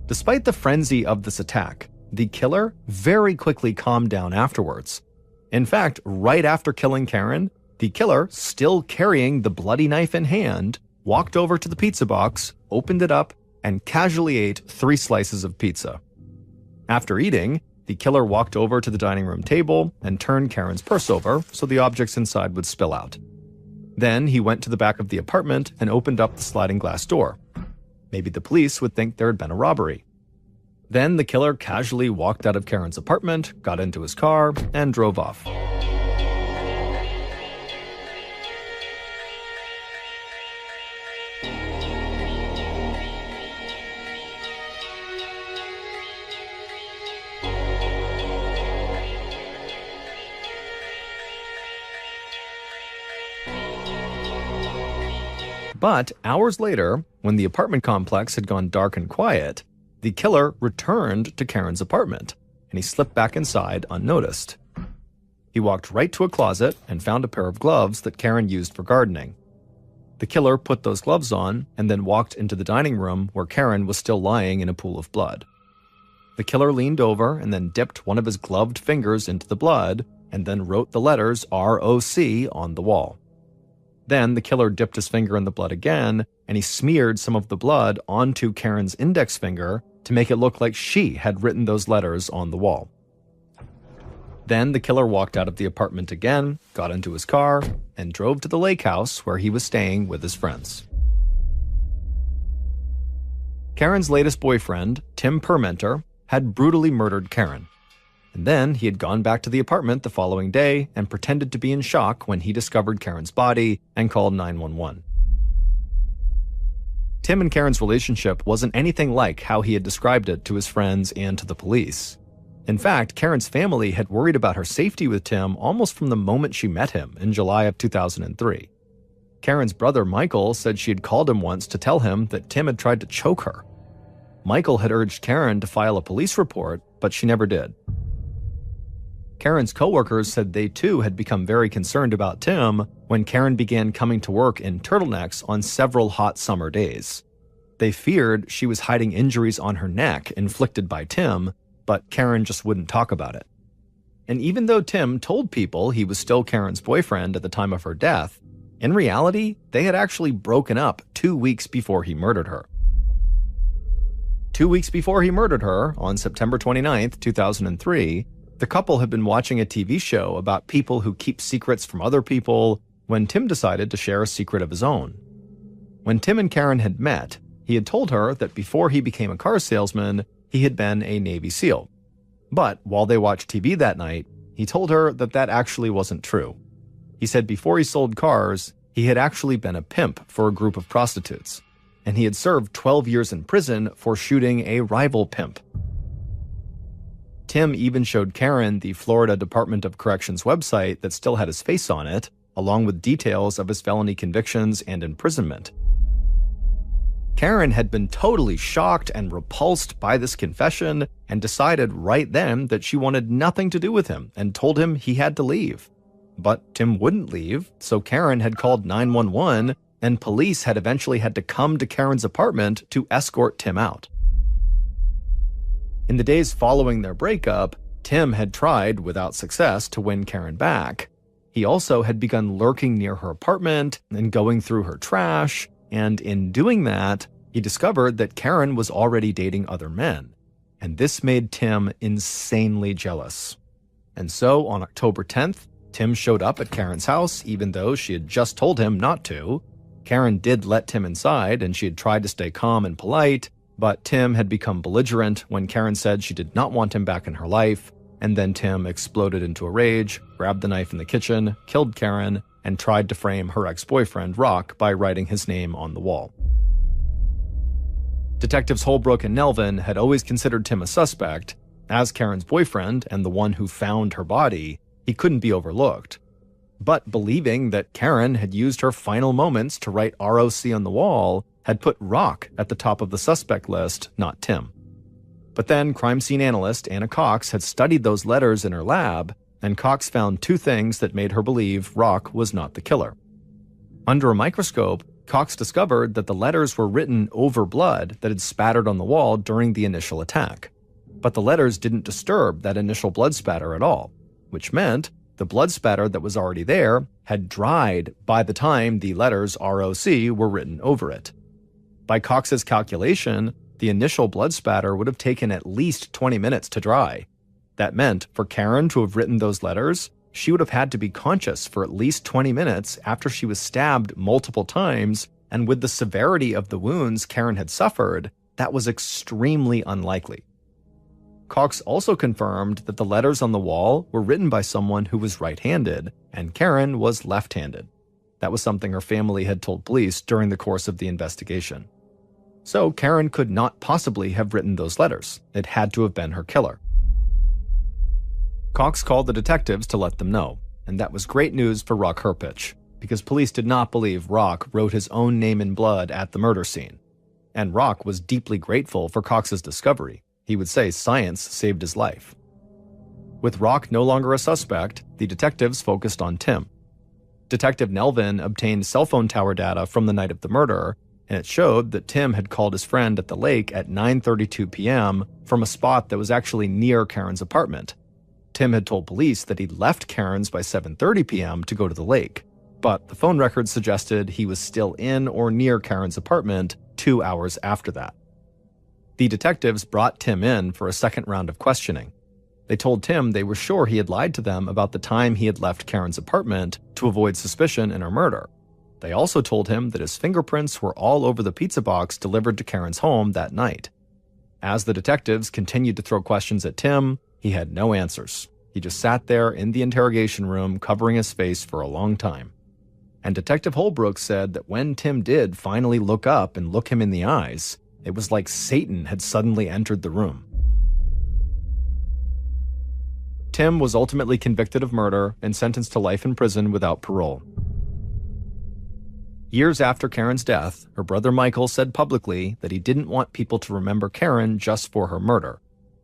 Despite the frenzy of this attack, the killer very quickly calmed down afterwards. In fact, right after killing Karen, the killer, still carrying the bloody knife in hand, walked over to the pizza box, opened it up, and casually ate 3 slices of pizza. After eating, the killer walked over to the dining room table and turned Karen's purse over so the objects inside would spill out. Then he went to the back of the apartment and opened up the sliding glass door. Maybe the police would think there had been a robbery. Then the killer casually walked out of Karen's apartment, got into his car, and drove off. But hours later, when the apartment complex had gone dark and quiet, the killer returned to Karen's apartment, and he slipped back inside unnoticed. He walked right to a closet and found a pair of gloves that Karen used for gardening. The killer put those gloves on and then walked into the dining room where Karen was still lying in a pool of blood. The killer leaned over and then dipped one of his gloved fingers into the blood and then wrote the letters ROC on the wall. Then the killer dipped his finger in the blood again, and he smeared some of the blood onto Karen's index finger to make it look like she had written those letters on the wall. Then the killer walked out of the apartment again, got into his car, and drove to the lake house where he was staying with his friends. Karen's latest boyfriend, Tim Permenter, had brutally murdered Karen. And then he had gone back to the apartment the following day and pretended to be in shock when he discovered Karen's body and called 911. Tim and Karen's relationship wasn't anything like how he had described it to his friends and to the police. In fact, Karen's family had worried about her safety with Tim almost from the moment she met him in July of 2003. Karen's brother Michael said she had called him once to tell him that Tim had tried to choke her. Michael had urged Karen to file a police report, but she never did. Karen's coworkers said they too had become very concerned about Tim when Karen began coming to work in turtlenecks on several hot summer days. They feared she was hiding injuries on her neck inflicted by Tim, but Karen just wouldn't talk about it. And even though Tim told people he was still Karen's boyfriend at the time of her death, in reality, they had actually broken up 2 weeks before he murdered her. 2 weeks before he murdered her, on September 29th, 2003, the couple had been watching a TV show about people who keep secrets from other people when Tim decided to share a secret of his own. When Tim and Karen had met, he had told her that before he became a car salesman, he had been a Navy SEAL. But while they watched TV that night, he told her that that actually wasn't true. He said before he sold cars, he had actually been a pimp for a group of prostitutes, and he had served 12 years in prison for shooting a rival pimp. Tim even showed Karen the Florida Department of Corrections website that still had his face on it, along with details of his felony convictions and imprisonment. Karen had been totally shocked and repulsed by this confession and decided right then that she wanted nothing to do with him and told him he had to leave. But Tim wouldn't leave, so Karen had called 911 and police had eventually had to come to Karen's apartment to escort Tim out. In the days following their breakup, Tim had tried, without success, to win Karen back. He also had begun lurking near her apartment and going through her trash, and in doing that, he discovered that Karen was already dating other men. And this made Tim insanely jealous. And so, on October 10th, Tim showed up at Karen's house, even though she had just told him not to. Karen did let Tim inside, and she had tried to stay calm and polite, but Tim had become belligerent when Karen said she did not want him back in her life, and then Tim exploded into a rage, grabbed the knife in the kitchen, killed Karen, and tried to frame her ex-boyfriend, Rock, by writing his name on the wall. Detectives Holbrook and Nelvin had always considered Tim a suspect. As Karen's boyfriend and the one who found her body, he couldn't be overlooked. But believing that Karen had used her final moments to write ROC on the wall had put Rock at the top of the suspect list, not Tim. But then crime scene analyst Anna Cox had studied those letters in her lab, and Cox found two things that made her believe Rock was not the killer. Under a microscope, Cox discovered that the letters were written over blood that had spattered on the wall during the initial attack. But the letters didn't disturb that initial blood spatter at all, which meant the blood spatter that was already there had dried by the time the letters ROC were written over it. By Cox's calculation, the initial blood spatter would have taken at least 20 minutes to dry. That meant for Karen to have written those letters, she would have had to be conscious for at least 20 minutes after she was stabbed multiple times, and with the severity of the wounds Karen had suffered, that was extremely unlikely. Cox also confirmed that the letters on the wall were written by someone who was right-handed, and Karen was left-handed. That was something her family had told police during the course of the investigation. So Karen could not possibly have written those letters. It had to have been her killer. Cox called the detectives to let them know, and that was great news for Rock Herpich, because police did not believe Rock wrote his own name in blood at the murder scene. And Rock was deeply grateful for Cox's discovery. He would say science saved his life. With Rock no longer a suspect, the detectives focused on Tim. Detective Nelvin obtained cell phone tower data from the night of the murder, and it showed that Tim had called his friend at the lake at 9:32 p.m. from a spot that was actually near Karen's apartment. Tim had told police that he'd left Karen's by 7:30 p.m. to go to the lake. but the phone records suggested he was still in or near Karen's apartment 2 hours after that. The detectives brought Tim in for a second round of questioning. They told Tim they were sure he had lied to them about the time he had left Karen's apartment to avoid suspicion in her murder. They also told him that his fingerprints were all over the pizza box delivered to Karen's home that night. As the detectives continued to throw questions at Tim, he had no answers. He just sat there in the interrogation room covering his face for a long time. And Detective Holbrook said that when Tim did finally look up and look him in the eyes, it was like Satan had suddenly entered the room. Tim was ultimately convicted of murder and sentenced to life in prison without parole. Years after Karen's death, her brother Michael said publicly that he didn't want people to remember Karen just for her murder.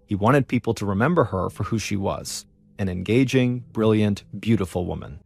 He wanted people to remember her for who she was, an engaging, brilliant, beautiful woman.